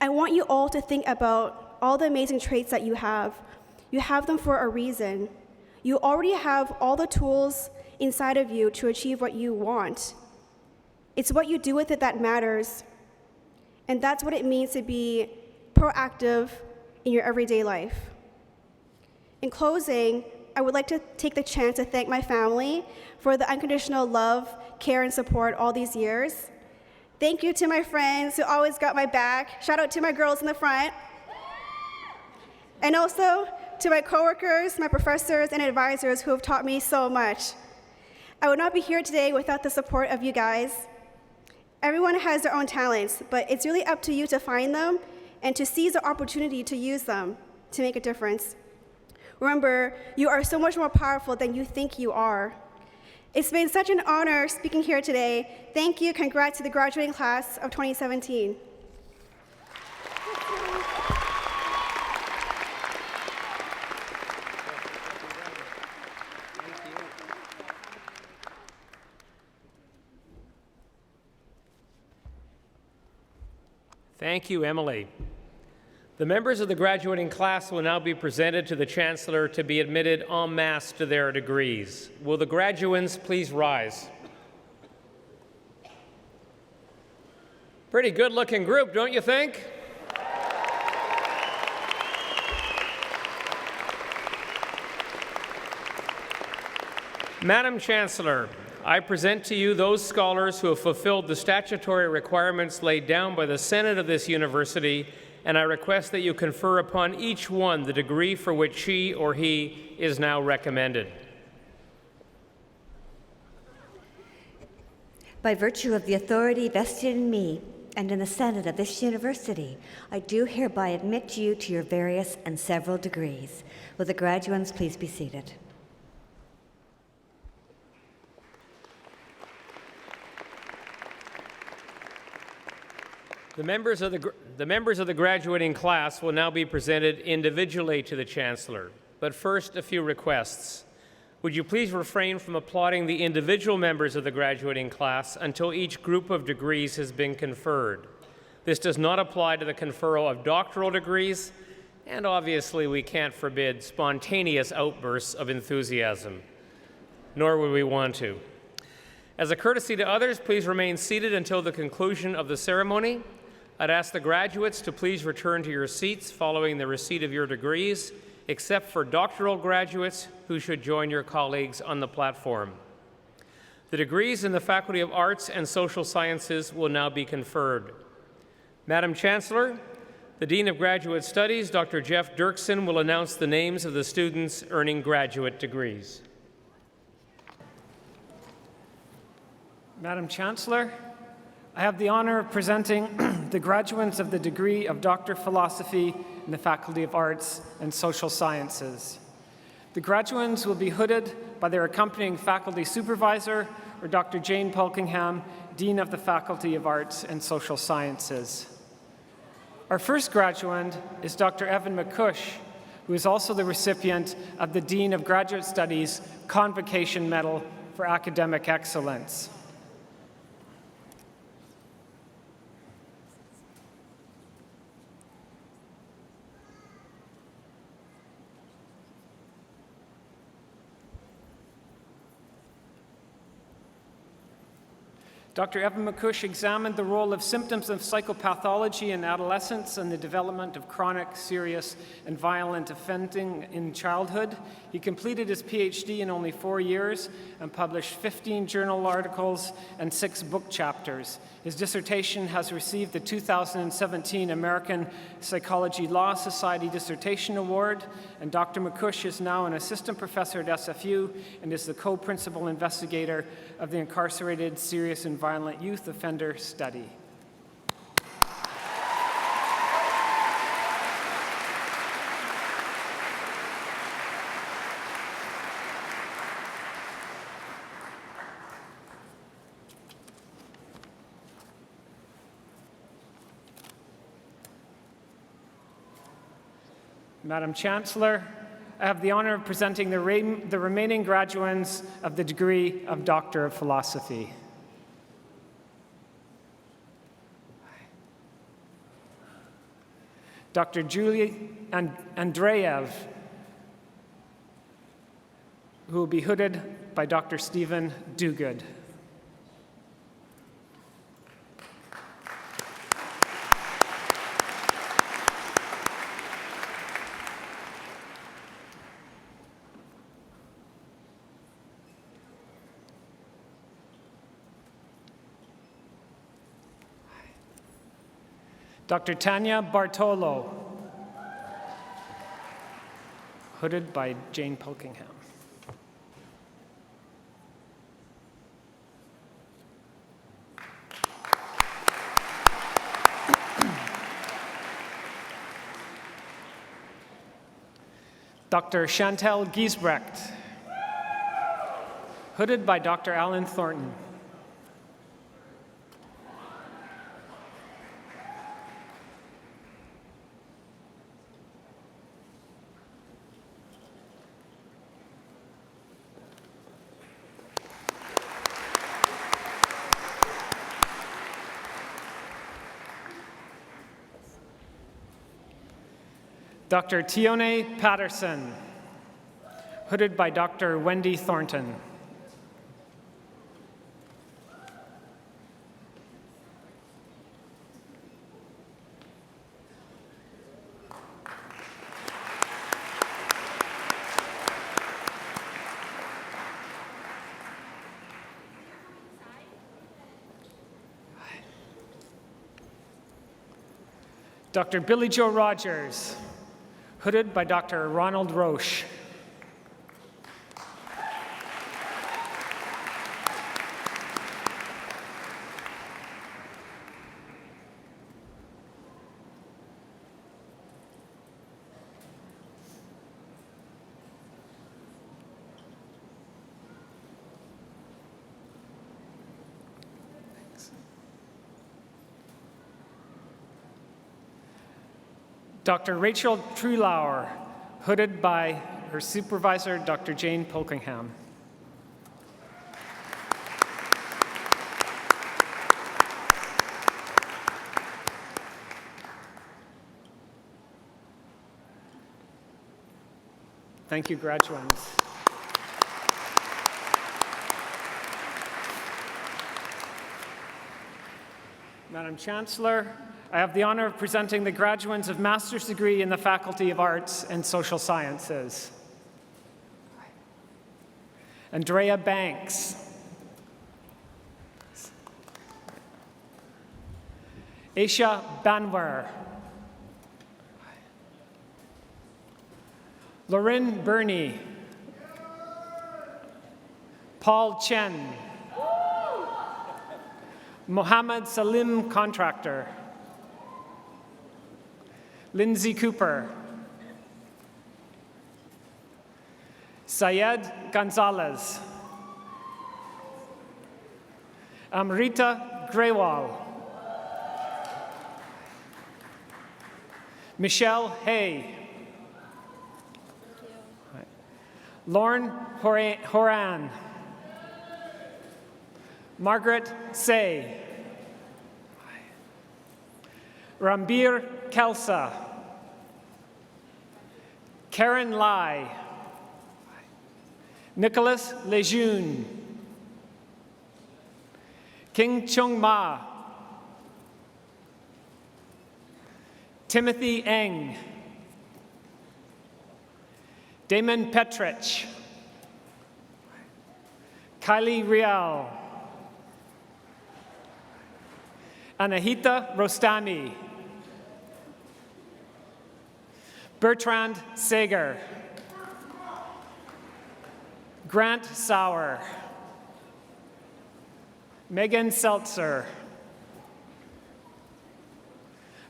I want you all to think about all the amazing traits that you have. You have them for a reason. You already have all the tools inside of you to achieve what you want. It's what you do with it that matters. And that's what it means to be proactive in your everyday life. In closing, I would like to take the chance to thank my family for the unconditional love, care, and support all these years. Thank you to my friends who always got my back. Shout out to my girls in the front. And also to my coworkers, my professors, and advisors who have taught me so much. I would not be here today without the support of you guys. Everyone has their own talents, but it's really up to you to find them and to seize the opportunity to use them to make a difference. Remember, you are so much more powerful than you think you are. It's been such an honor speaking here today. Thank you. Congrats to the graduating class of 2017. Thank you, Emily. The members of the graduating class will now be presented to the Chancellor to be admitted en masse to their degrees. Will the graduands please rise? Pretty good-looking group, don't you think? Madam Chancellor, I present to you those scholars who have fulfilled the statutory requirements laid down by the Senate of this university, and I request that you confer upon each one the degree for which she or he is now recommended. By virtue of the authority vested in me and in the Senate of this university, I do hereby admit you to your various and several degrees. Will the graduands please be seated? The members of the graduating class will now be presented individually to the Chancellor. But first, a few requests. Would you please refrain from applauding the individual members of the graduating class until each group of degrees has been conferred? This does not apply to the conferral of doctoral degrees, and obviously we can't forbid spontaneous outbursts of enthusiasm, nor would we want to. As a courtesy to others, please remain seated until the conclusion of the ceremony. I'd ask the graduates to please return to your seats following the receipt of your degrees, except for doctoral graduates who should join your colleagues on the platform. The degrees in the Faculty of Arts and Social Sciences will now be conferred. Madam Chancellor, the Dean of Graduate Studies, Dr. Jeff Dirksen, will announce the names of the students earning graduate degrees. Madam Chancellor, I have the honor of presenting the graduates of the degree of Doctor of Philosophy in the Faculty of Arts and Social Sciences. The graduates will be hooded by their accompanying faculty supervisor, or Dr. Jane Polkingham, Dean of the Faculty of Arts and Social Sciences. Our first graduate is Dr. Evan McCush, who is also the recipient of the Dean of Graduate Studies Convocation Medal for Academic Excellence. Dr. Evan McCush examined the role of symptoms of psychopathology in adolescence and the development of chronic, serious, and violent offending in childhood. He completed his PhD in only 4 years and published 15 journal articles and 6 book chapters. His dissertation has received the 2017 American Psychology Law Society Dissertation Award, and Dr. McCush is now an assistant professor at SFU and is the co-principal investigator of the Incarcerated Serious and Violent Youth Offender Study. Madam Chancellor, I have the honor of presenting the remaining graduates of the degree of Doctor of Philosophy. Dr. Julie Andreev, who will be hooded by Dr. Stephen Duguid. Dr. Tanya Bartolo, hooded by Jane Polkingham. Dr. Chantal Giesbrecht, hooded by Dr. Alan Thornton. Dr. Tione Patterson, hooded by Dr. Wendy Thornton. Dr. Billy Joe Rogers, hooded by Dr. Ronald Roche. Dr. Rachel Trulauer, hooded by her supervisor, Dr. Jane Polkingham. Thank you, graduates. Madam Chancellor, I have the honor of presenting the graduates of Master's degree in the Faculty of Arts and Social Sciences. Andrea Banks. Aisha Banwar. Lauren Burney. Paul Chen. Mohammed Salim Contractor. Lindsay Cooper. Syed Gonzalez. Amrita Grewal. Michelle Hay. Lauren Horan. Margaret Say. Rambir Kelsa. Karen Lai. Nicholas Lejeune. King Chung Ma. Timothy Eng. Damon Petrich. Kylie Rial. Anahita Rostami. Bertrand Sager. Grant Sauer. Megan Seltzer.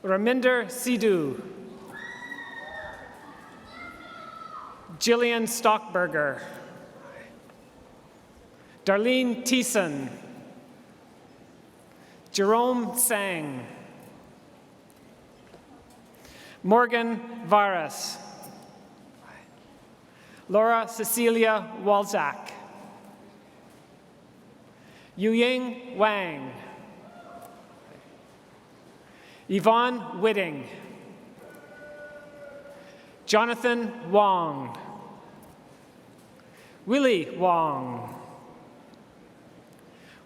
Raminder Sidhu. Jillian Stockberger. Darlene Thiessen. Jerome Sang. Morgan Varas. Laura Cecilia Walzak. Yuying Wang. Yvonne Whitting. Jonathan Wong. Willie Wong.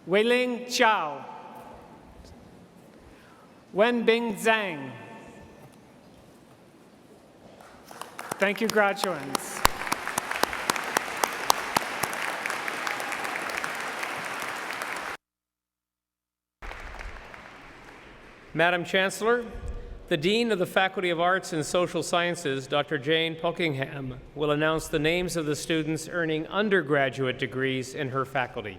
Weiling Chow. Wenbing Zhang. Thank you, graduates. Madam Chancellor, the Dean of the Faculty of Arts and Social Sciences, Dr. Jane Polkingham, will announce the names of the students earning undergraduate degrees in her faculty.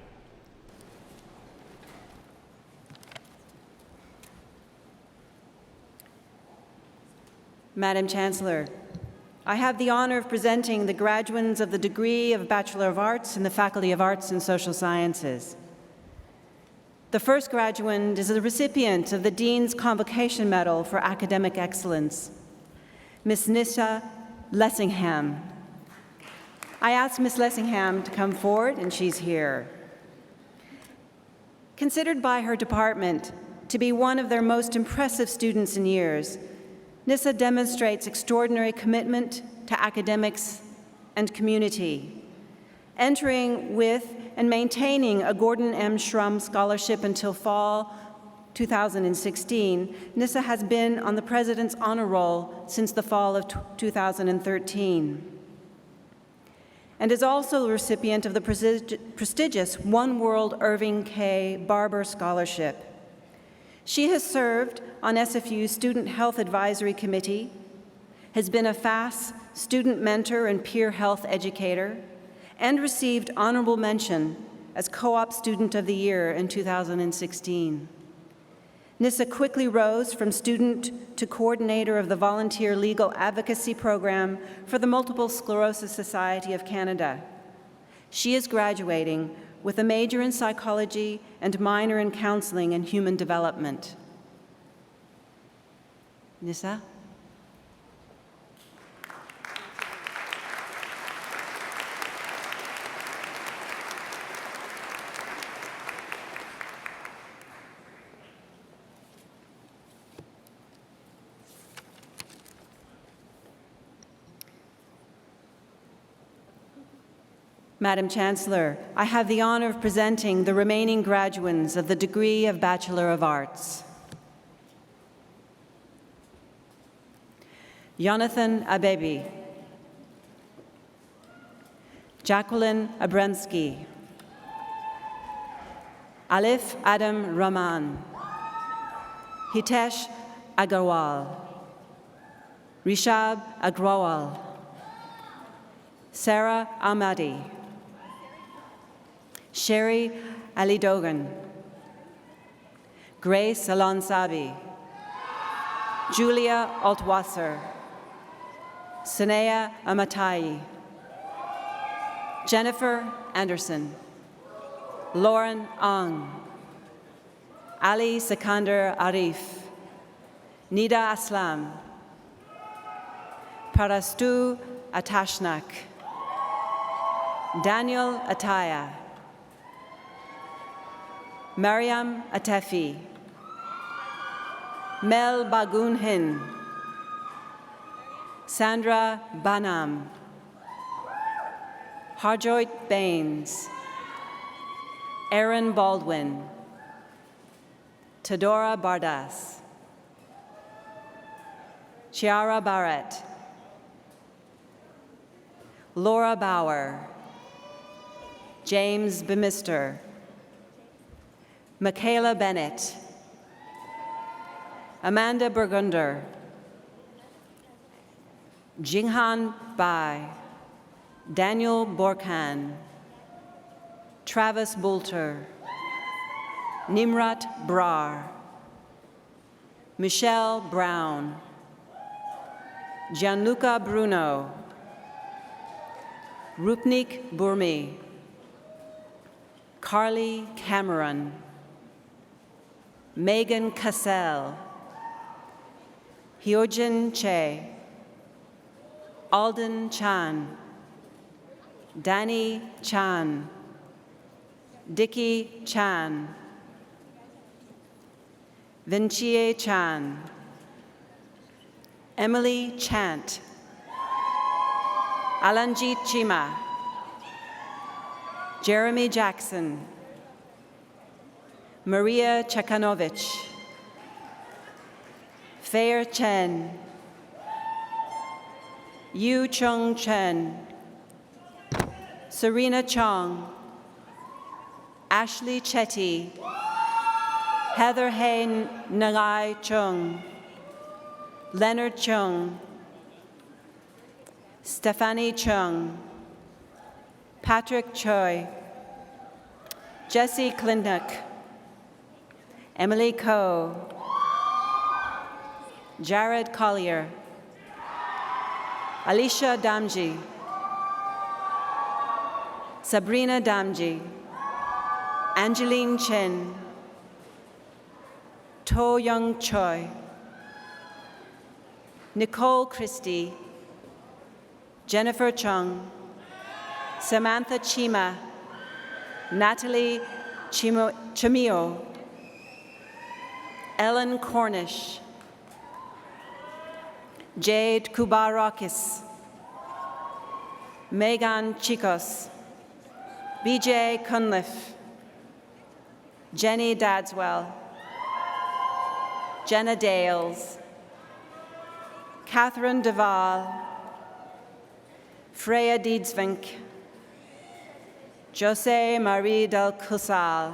Madam Chancellor, I have the honor of presenting the graduates of the degree of Bachelor of Arts in the Faculty of Arts and Social Sciences. The first graduate is the recipient of the Dean's Convocation Medal for Academic Excellence, Ms. Nisha Lessingham. I asked Ms. Lessingham to come forward, and she's here. Considered by her department to be one of their most impressive students in years, Nissa demonstrates extraordinary commitment to academics and community, entering with and maintaining a Gordon M. Shrum Scholarship until fall 2016. Nissa has been on the President's Honor Roll since the fall of 2013, and is also the recipient of the prestigious One World Irving K. Barber Scholarship. She has served on SFU's Student Health Advisory Committee, has been a FAS student mentor and peer health educator, and received honorable mention as Co-op Student of the Year in 2016. Nissa quickly rose from student to coordinator of the Volunteer Legal Advocacy Program for the Multiple Sclerosis Society of Canada. She is graduating with a major in psychology and minor in counseling and human development. Nissa? Madam Chancellor, I have the honor of presenting the remaining graduates of the degree of Bachelor of Arts. Jonathan Abebi, Jacqueline Abramsky, Alif Adam Rahman, Hitesh Agarwal, Rishab Agrawal, Sarah Ahmadi, Sherry Ali Dogan, Grace Alonsabi, Julia Altwasser, Sanaya Amatai, Jennifer Anderson, Lauren Ang, Ali Sikandar Arif, Nida Aslam, Parastu Atashnak, Daniel Ataya, Mariam Atefi, Mel Bagunhin, Sandra Banam, Harjoit Baines, Aaron Baldwin, Tadora Bardas, Chiara Barrett, Laura Bauer, James Bemister, Michaela Bennett, Amanda Burgunder, Jinghan Bai, Daniel Borkan, Travis Boulter, Nimrat Brar, Michelle Brown, Gianluca Bruno, Rupnik Burmi, Carly Cameron, Megan Cassell, Hyojin Che, Alden Chan, Danny Chan, Dicky Chan, Vinchie Chan, Emily Chant, Alanjit Chima, Jeremy Jackson, Maria Chekanovich, Fair Chen, Yu Chung Chen, Serena Chong, Ashley Chetty, Heather Hay Nagai Chung, Leonard Chung, Stephanie Chung, Patrick Choi, Jesse Klinduck, Emily Coe, Jared Collier, Alicia Damji, Sabrina Damji, Angeline Chen, To Young Choi, Nicole Christie, Jennifer Chung, Samantha Chima, Natalie Chimio, Ellen Cornish, Jade Kubarakis, Megan Chicos, BJ Cunliffe, Jenny Dadswell, Jenna Dales, Catherine Deval, Freya Diedsvink, Jose Marie del Cusal,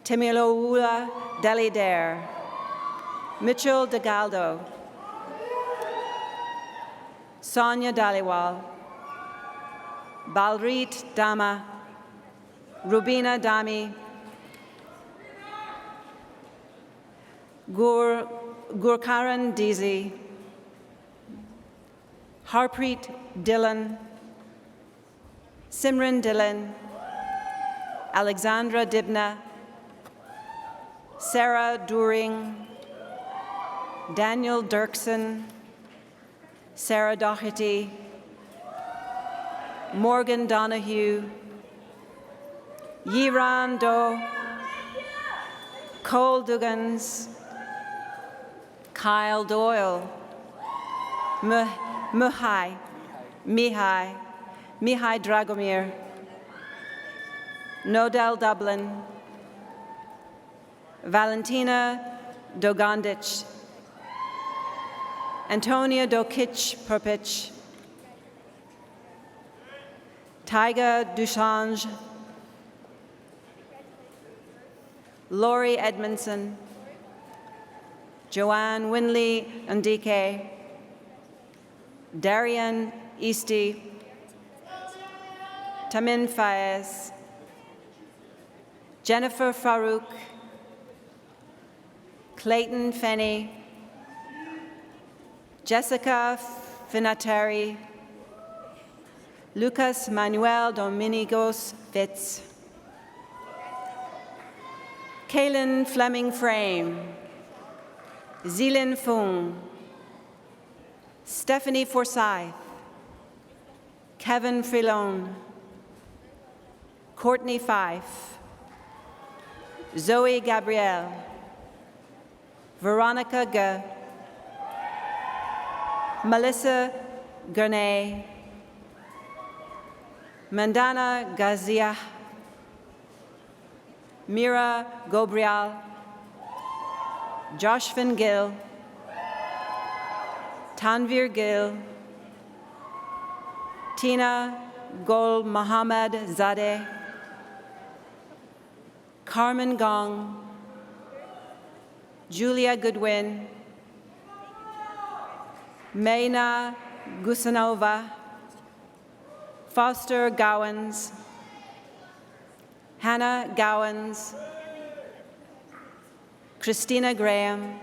Timiloula Delidare, Mitchell DeGaldo, Sonia Daliwal, Balrit Dama, Rubina Dami, Gurkaran Dizi, Harpreet Dillon, Simran Dillon, Alexandra Dibna, Sarah During, Daniel Dirksen, Sarah Doherty, Morgan Donahue, Yiran Do, Cole Duggins, Kyle Doyle, Mihai Dragomir, Nodel Dublin, Valentina Dogandich, Antonia Dokic Perpich, Tyga Duchange, Lori Edmondson, Joanne Winley Ndike, Darian Easty, Tamin Faiz, Jennifer Farouk, Clayton Fenney, Jessica Finateri, Lucas Manuel Dominigos Fitz, Kaylin Fleming Frame, Zilin Fung, Stephanie Forsyth, Kevin Filone, Courtney Fife, Zoe Gabrielle, Veronica G, Melissa Gurney, Mandana Gazia, Mira Gobrial, Joshvin Gill, Tanvir Gill, Tina Gol Mohammed Zadeh, Carmen Gong, Julia Goodwin, Mayna Gusanova, Foster Gowans, Hannah Gowans, Christina Graham,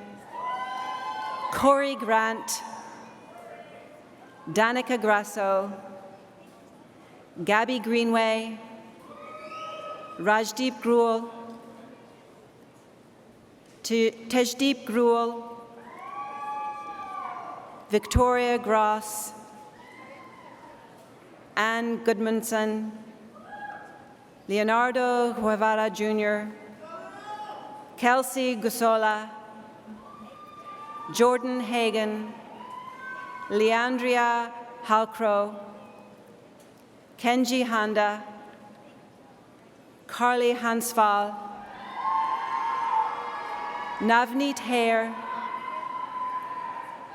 Corey Grant, Danica Grasso, Gabby Greenway, Rajdeep Gruel, Tejdeep Gruel, Victoria Gross, Anne Goodmanson, Leonardo Guevara Jr., Kelsey Gusola, Jordan Hagan, Leandria Halcrow, Kenji Handa, Carly Hansfall, Navneet Hare,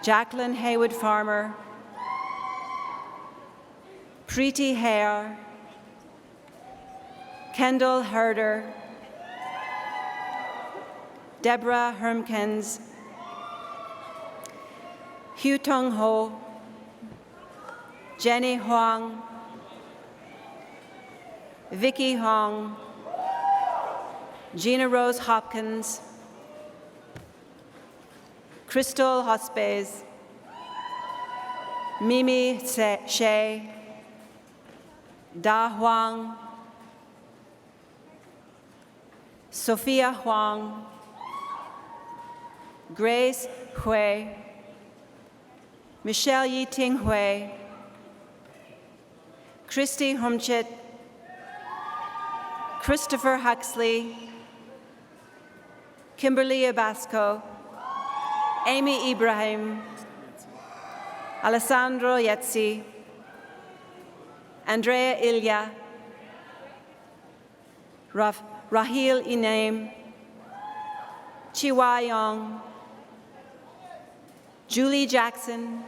Jacqueline Haywood Farmer, Preeti Hare, Kendall Herder, Deborah Hermkins, Hugh Tung Ho, Jenny Huang, Vicky Hong, Gina Rose Hopkins, Crystal Hospes, Mimi Shea, Da Huang, Sophia Huang, Grace Hui, Michelle Yiting Hui, Christy Humchit, Christopher Huxley, Kimberly Abasco, Amy Ibrahim, Alessandro Yetzi, Andrea Ilya, Rahil Inaim, Chiwa Yong, Julie Jackson,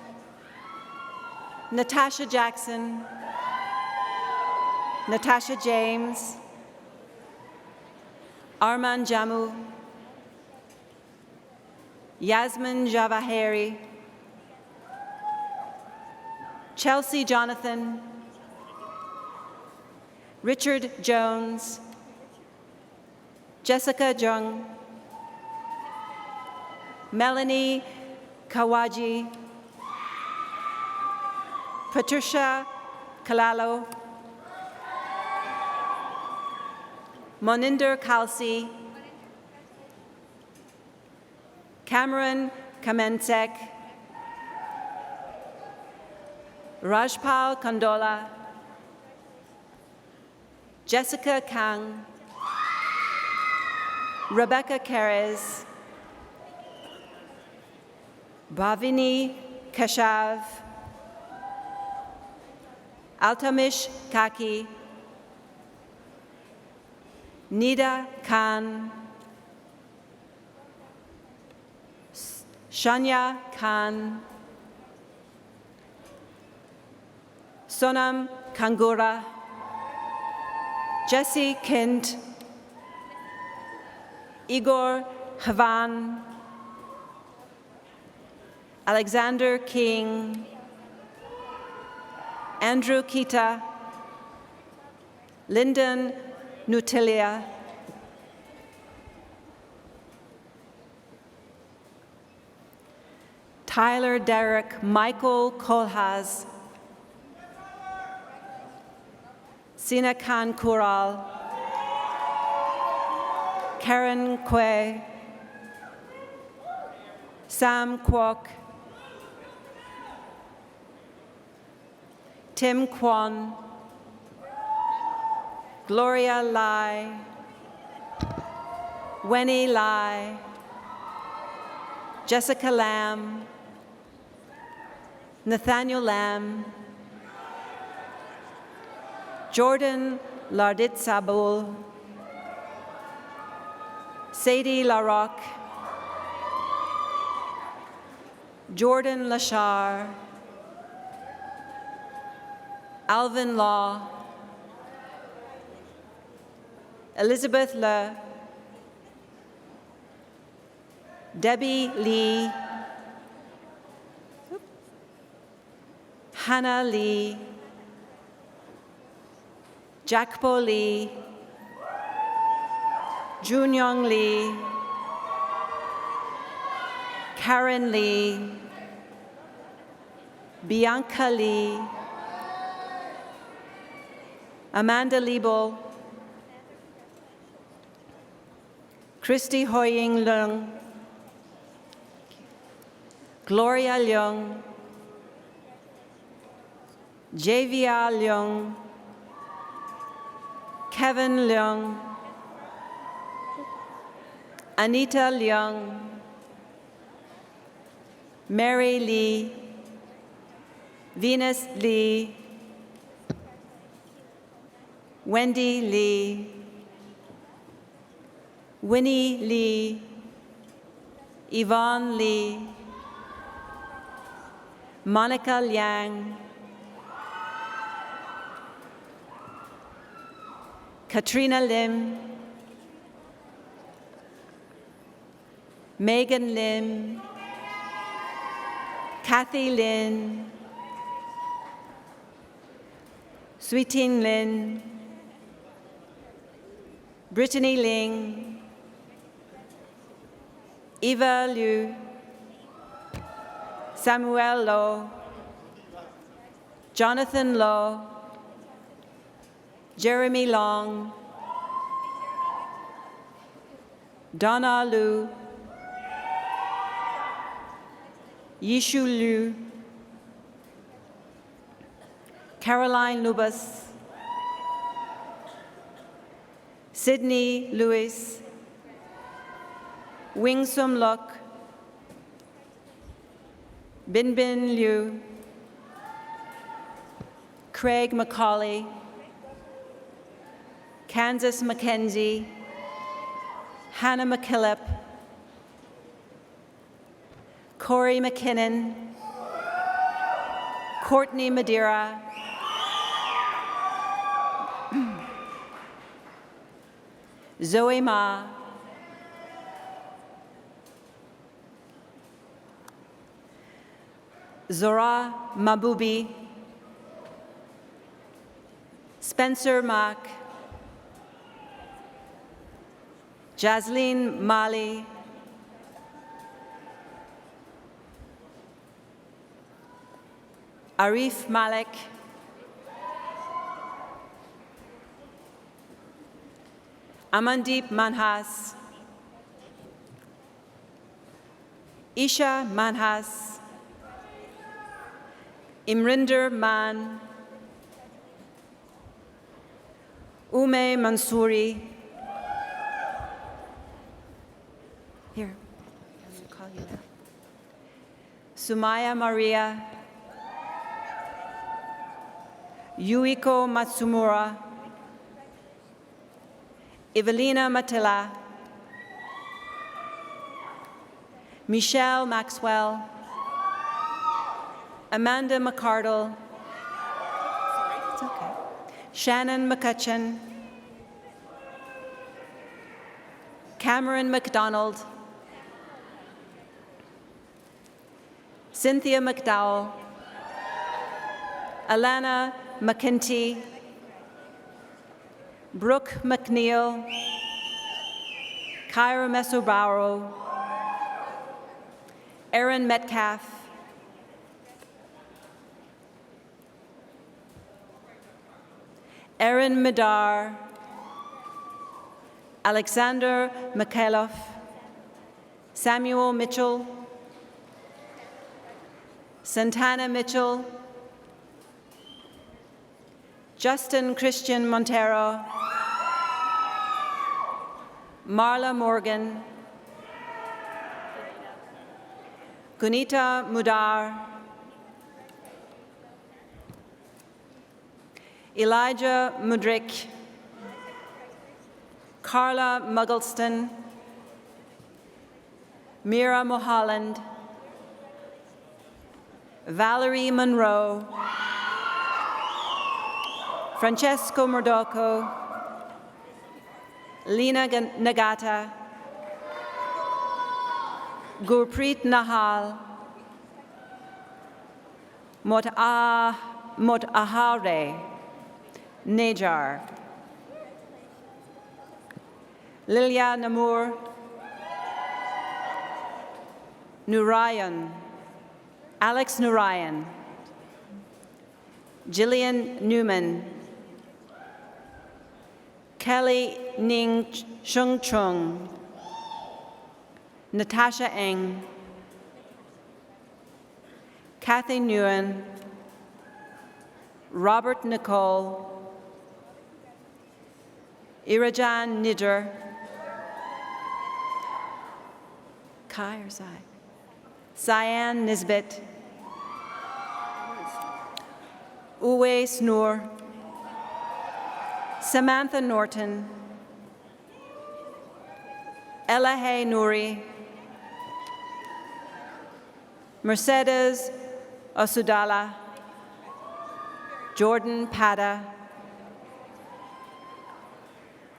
Natasha Jackson, Natasha James, Arman Jamu, Yasmin Javaheri, Chelsea Jonathan, Richard Jones, Jessica Jung, Melanie Kawaji, Patricia Kalalo, Moninder Kalsi, Cameron Kamensek, Rajpal Kandola, Jessica Kang, Rebecca Carez, Bhavini Kashav, Altamish Kaki, Nida Khan, Shanya Khan, Sonam Kangura, Jesse Kint, Igor Havan, Alexander King, Andrew Kita, Lyndon Nutilia, Tyler Derrick Michael Kolhaz, Sina Khan Kural, Karen Kwe, Sam Kwok, Tim Kwon, Gloria Lai, Wenny Lai, Jessica Lamb, Nathaniel Lamb, Jordan Lardit Sabul, Sadie LaRoque, Jordan Lashar, Alvin Law, Elizabeth Le, Debbie Lee, Hannah Lee, Jackpo Lee, Junyoung Lee, Karen Lee, Bianca Lee, Amanda Liebel, Christy Hoying Leung, Gloria Leung, Javia Leung, Kevin Leung, Anita Leung, Mary Lee, Venus Lee, Wendy Lee, Winnie Lee, Yvonne Lee, Monica Liang, Katrina Lim, Megan Lim, Kathy Lin, Sweetin Lin, Brittany Ling, Eva Liu, Samuel Lowe, Jonathan Lowe, Jeremy Long, Donna Liu, Yishu Liu, Caroline Lubas, Sydney Lewis, Wing Sum Luk, Bin Bin Liu, Craig Macaulay, Kansas McKenzie, Hannah McKillop, Corey McKinnon, Courtney Madeira, Zoe Ma, Zora Mabubi, Spencer Mack, Jasleen Mali, Arif Malik, Amandeep Manhas, Isha Manhas, Imrinder Man, Ume Mansouri. Here, I'm going to call you now. Sumaya Maria, Yuiko Matsumura, Evelina Matila, Michelle Maxwell, Amanda McCardle, it's okay. Shannon McCutcheon, Cameron McDonald, Cynthia McDowell, Alana McKinty, Brooke McNeil, Kyra Mesobaro, Erin Metcalf, Erin Madar, Alexander Mikhailov, Samuel Mitchell, Santana Mitchell, Justin Christian Montero, Marla Morgan, Gunita Mudar, Elijah Mudrik, Carla Muggleston, Mira Moholland, Valerie Monroe, Francesco Murdoco, Lena Nagata, Gurpreet Nahal, Motahare Nejar, Lilia Namur, Nurayan, Alex Nurayan, Jillian Newman, Kelly Ning Chung Chung, Natasha Eng, Kathy Nguyen, Robert Nicole, Irajan Nidger, Kai or Sai? Cyan Nisbet, Uwe Snoor, Samantha Norton, Elahe Nouri, Mercedes Osudala, Jordan Pada,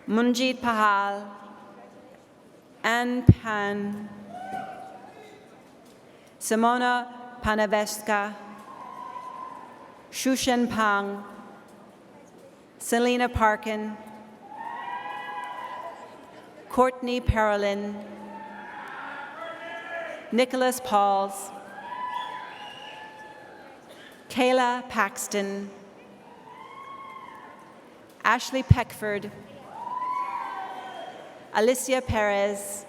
Munjit Pahal, Ann Pan, Simona Panaveska, Shushan Pang, Selena Parkin, Courtney Parolin, Nicholas Pauls, Kayla Paxton, Ashley Peckford, Alicia Perez,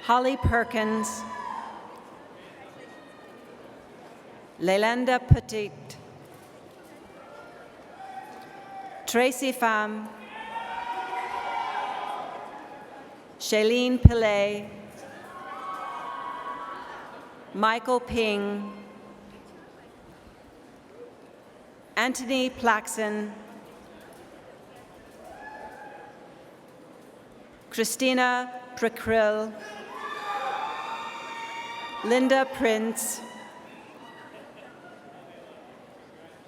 Holly Perkins, Leilanda Petit, Tracy Pham, Shailene Pillay, Michael Ping, Anthony Plaxon, Christina Prekril, Linda Prince,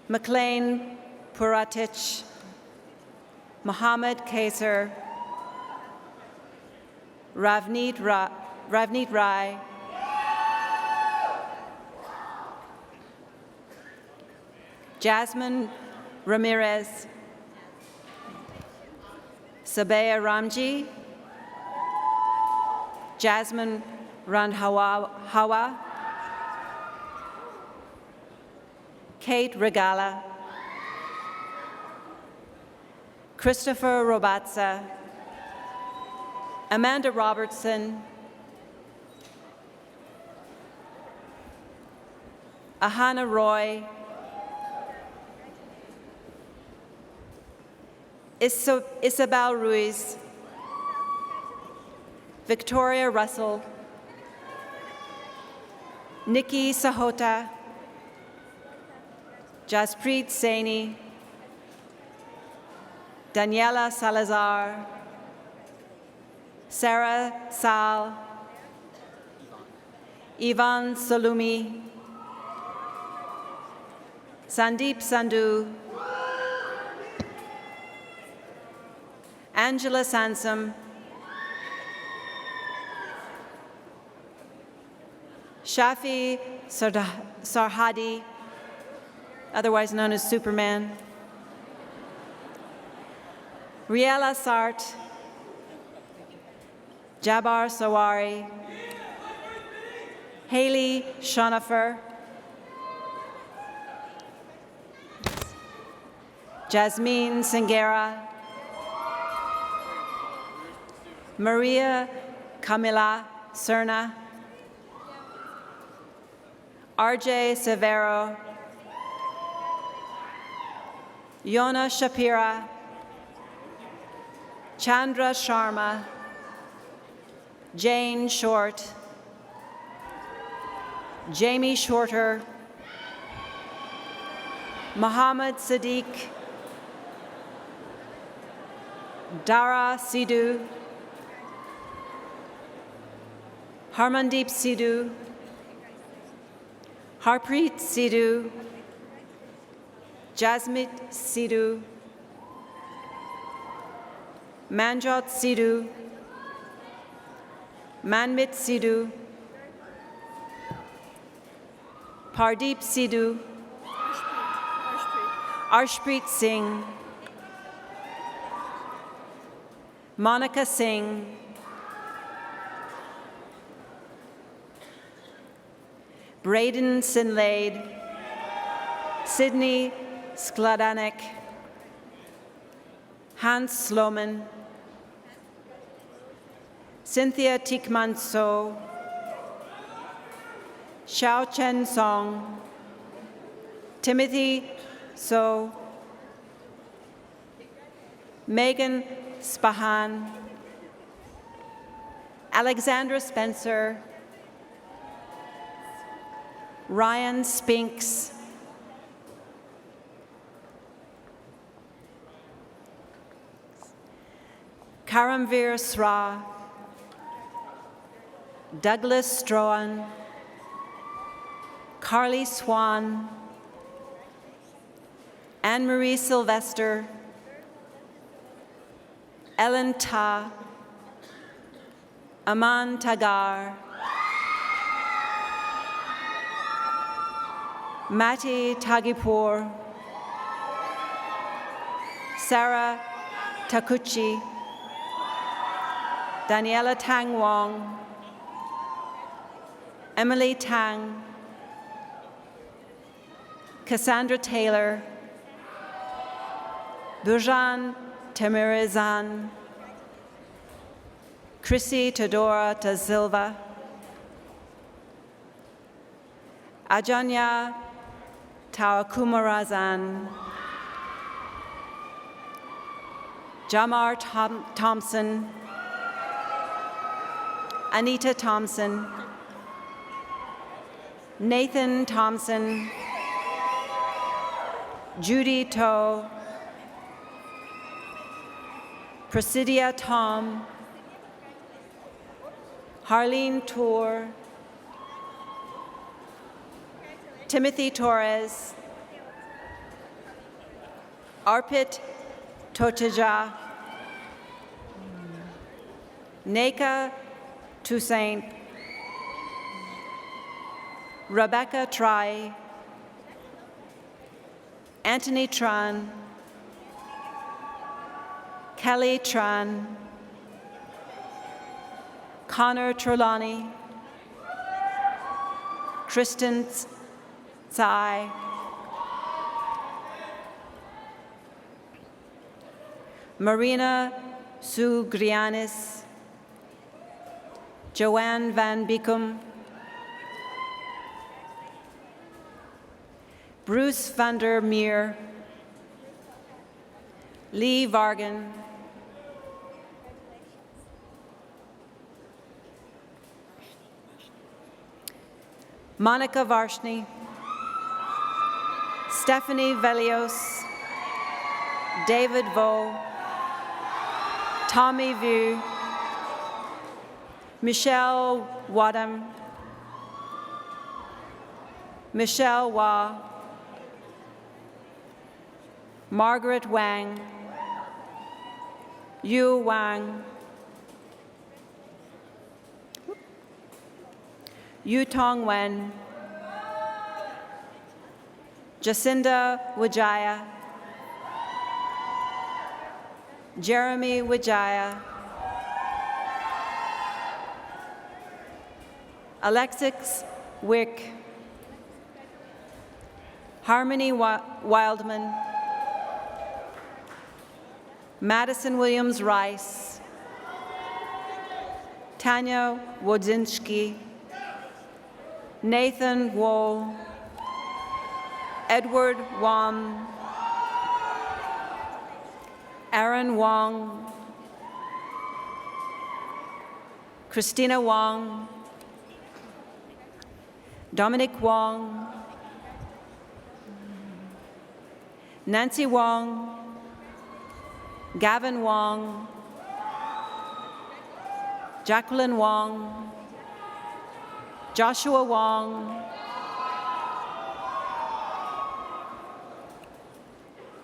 McLean Puratich, Mohammed Kaser, Ravneet Rai, Jasmine Ramirez, Sabaya Ramji, Jasmine Randhawa, Kate Regala, Christopher Robatza, Amanda Robertson, Ahana Roy, Isabel Ruiz, Victoria Russell, Nikki Sahota, Jaspreet Saini, Daniela Salazar, Sarah Sal, Ivan Salumi, Sandeep Sandhu, Angela Sansom, Shafi Sarhadi, otherwise known as Superman, Riela Sart, Jabbar Sawari, Haley Schonafer, Jasmine Singera, Maria Camila Serna, RJ Severo, Yona Shapira, Chandra Sharma, Jane Short, Jamie Shorter, Mohammed Sadiq, Dara Sidhu, Harmandeep Sidhu, Harpreet Sidhu, Jasmeet Sidhu, Manjot Sidhu, Manmit Sidhu, Pardeep Sidhu, Arshpreet Singh, Monica Singh, Braden Sinlade, Sydney Skladanek, Hans Sloman, Cynthia Tikman So, Xiao Chen Song, Timothy So, Megan Spahan, Alexandra Spencer, Ryan Spinks, Karamveer Sra, Douglas Strohan, Carly Swan, Anne-Marie Sylvester, Ellen Ta, Aman Tagar, Mati Tagipur, Sarah Takuchi, Daniela Tang Wong, Emily Tang, Cassandra Taylor, Burjan Temirizan, Chrissy Todora da Silva, Ajanya Tawakumarazan, Jamar Thompson, Anita Thompson, Nathan Thompson, Judy Toe, Presidia Tom, Harleen Tour, Timothy Torres, Arpit Toteja, Neka Toussaint, Rebecca Try, Anthony Tran, Kelly Tran, Connor Trelawney, Kristen Tsai, Marina Sugrianis, Joanne Van Beekum, Bruce van der Meer, Lee Vargan, Monica Varshny, Stephanie Velios, David Vo, Tommy Vu, Michelle Wadham, Michelle Wah, Margaret Wang, Yu Wang, Yu Tong Wen, Jacinda Wijaya, Jeremy Wijaya, Alexis Wick, Harmony Wildman, Madison Williams Rice, Tanya Wodzinski, Nathan Wool, Edward Wong, Aaron Wong, Christina Wong, Dominic Wong, Nancy Wong, Gavin Wong, Jacqueline Wong, Joshua Wong,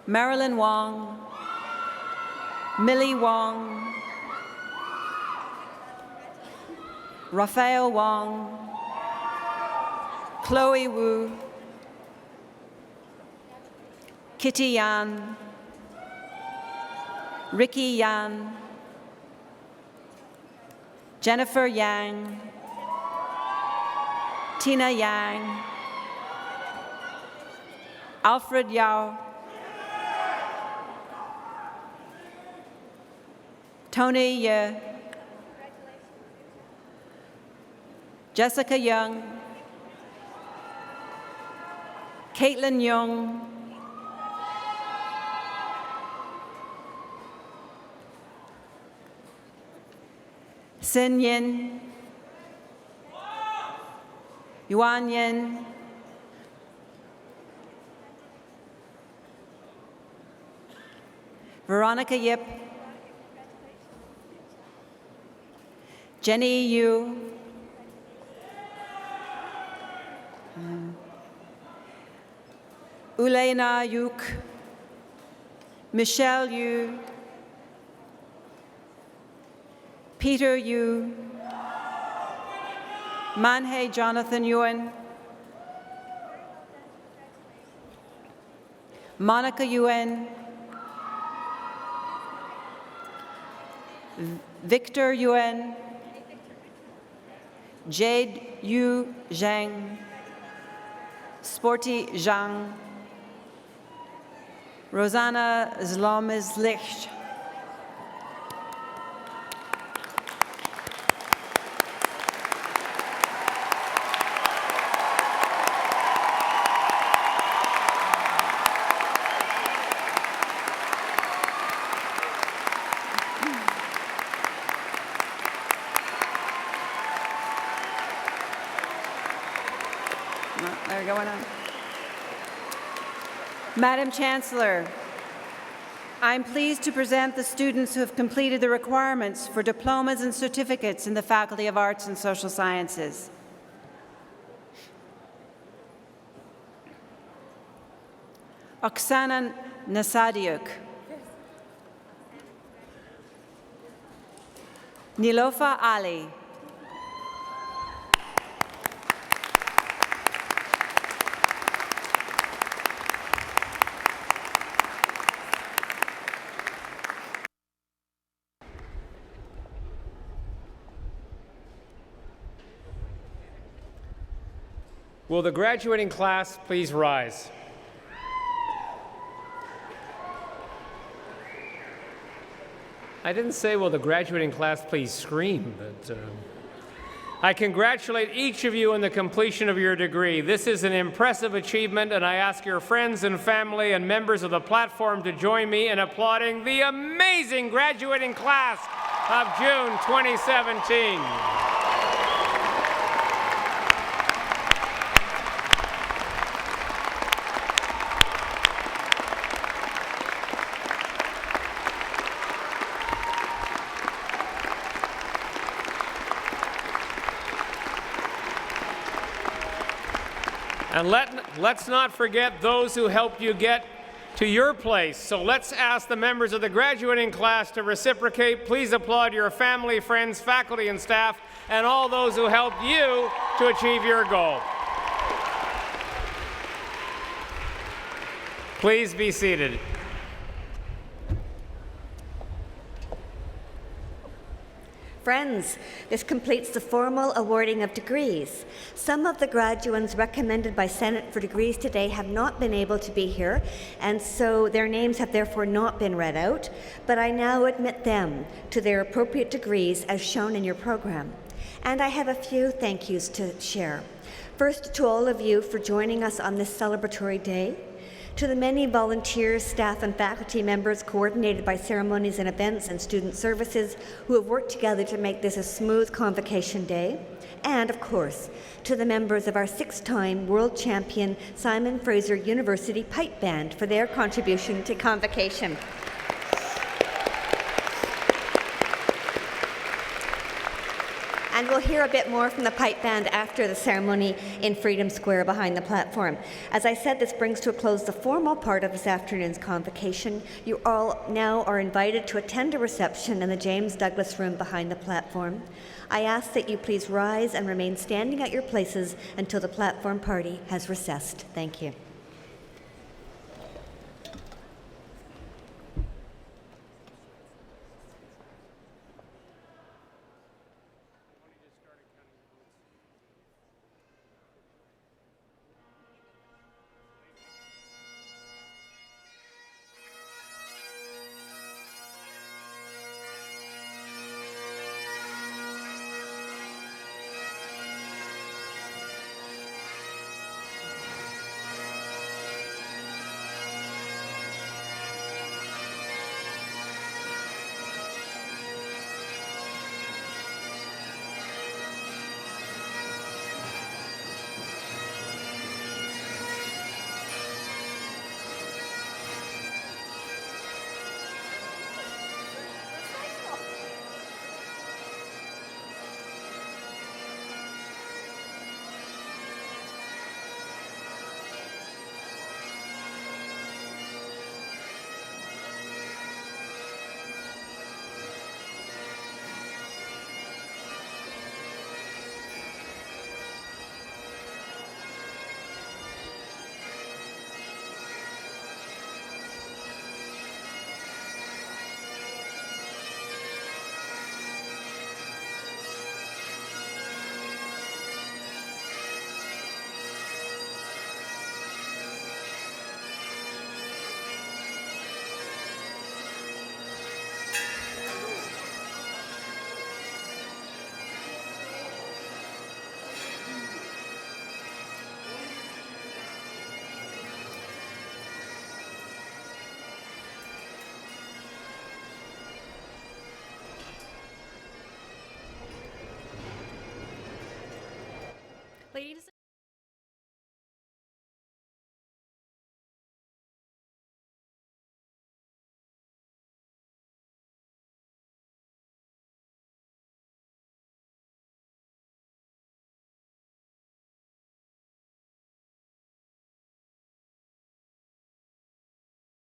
Marilyn Wong, Millie Wong, Raphael Wong, Chloe Wu, Kitty Yan, Ricky Yan, Jennifer Yang, Tina Yang, Alfred Yao, Tony Ye, Jessica Young, Caitlin Young, Sin Yin, Yuan Yin, Veronica Yip, Jenny Yu, Ulena Yuk, Michelle Yu, Peter Yu, Manhei Jonathan Ewan, Monica Yuen, Victor Yuen, Jade Yu Zhang, Sporty Zhang, Rosanna Zlomizlich, Madam Chancellor, I'm pleased to present the students who have completed the requirements for diplomas and certificates in the Faculty of Arts and Social Sciences. Oksana Nasadiuk. Nilofa Ali. Will the graduating class please rise? I didn't say, will the graduating class please scream, but I congratulate each of you on the completion of your degree. This is an impressive achievement, and I ask your friends and family and members of the platform to join me in applauding the amazing graduating class of June 2017. And let's not forget those who helped you get to your place. So let's ask the members of the graduating class to reciprocate. Please applaud your family, friends, faculty, and staff, and all those who helped you to achieve your goal. Please be seated. Friends, this completes the formal awarding of degrees. Some of the graduates recommended by Senate for degrees today have not been able to be here, and so their names have therefore not been read out, but I now admit them to their appropriate degrees as shown in your program. And I have a few thank yous to share. First, to all of you for joining us on this celebratory day. To the many volunteers, staff, and faculty members coordinated by Ceremonies and Events and Student Services who have worked together to make this a smooth Convocation Day. And, of course, to the members of our 6-time world champion Simon Fraser University Pipe Band for their contribution to Convocation. And we'll hear a bit more from the pipe band after the ceremony in Freedom Square behind the platform. As I said, this brings to a close the formal part of this afternoon's convocation. You all now are invited to attend a reception in the James Douglas Room behind the platform. I ask that you please rise and remain standing at your places until the platform party has recessed. Thank you.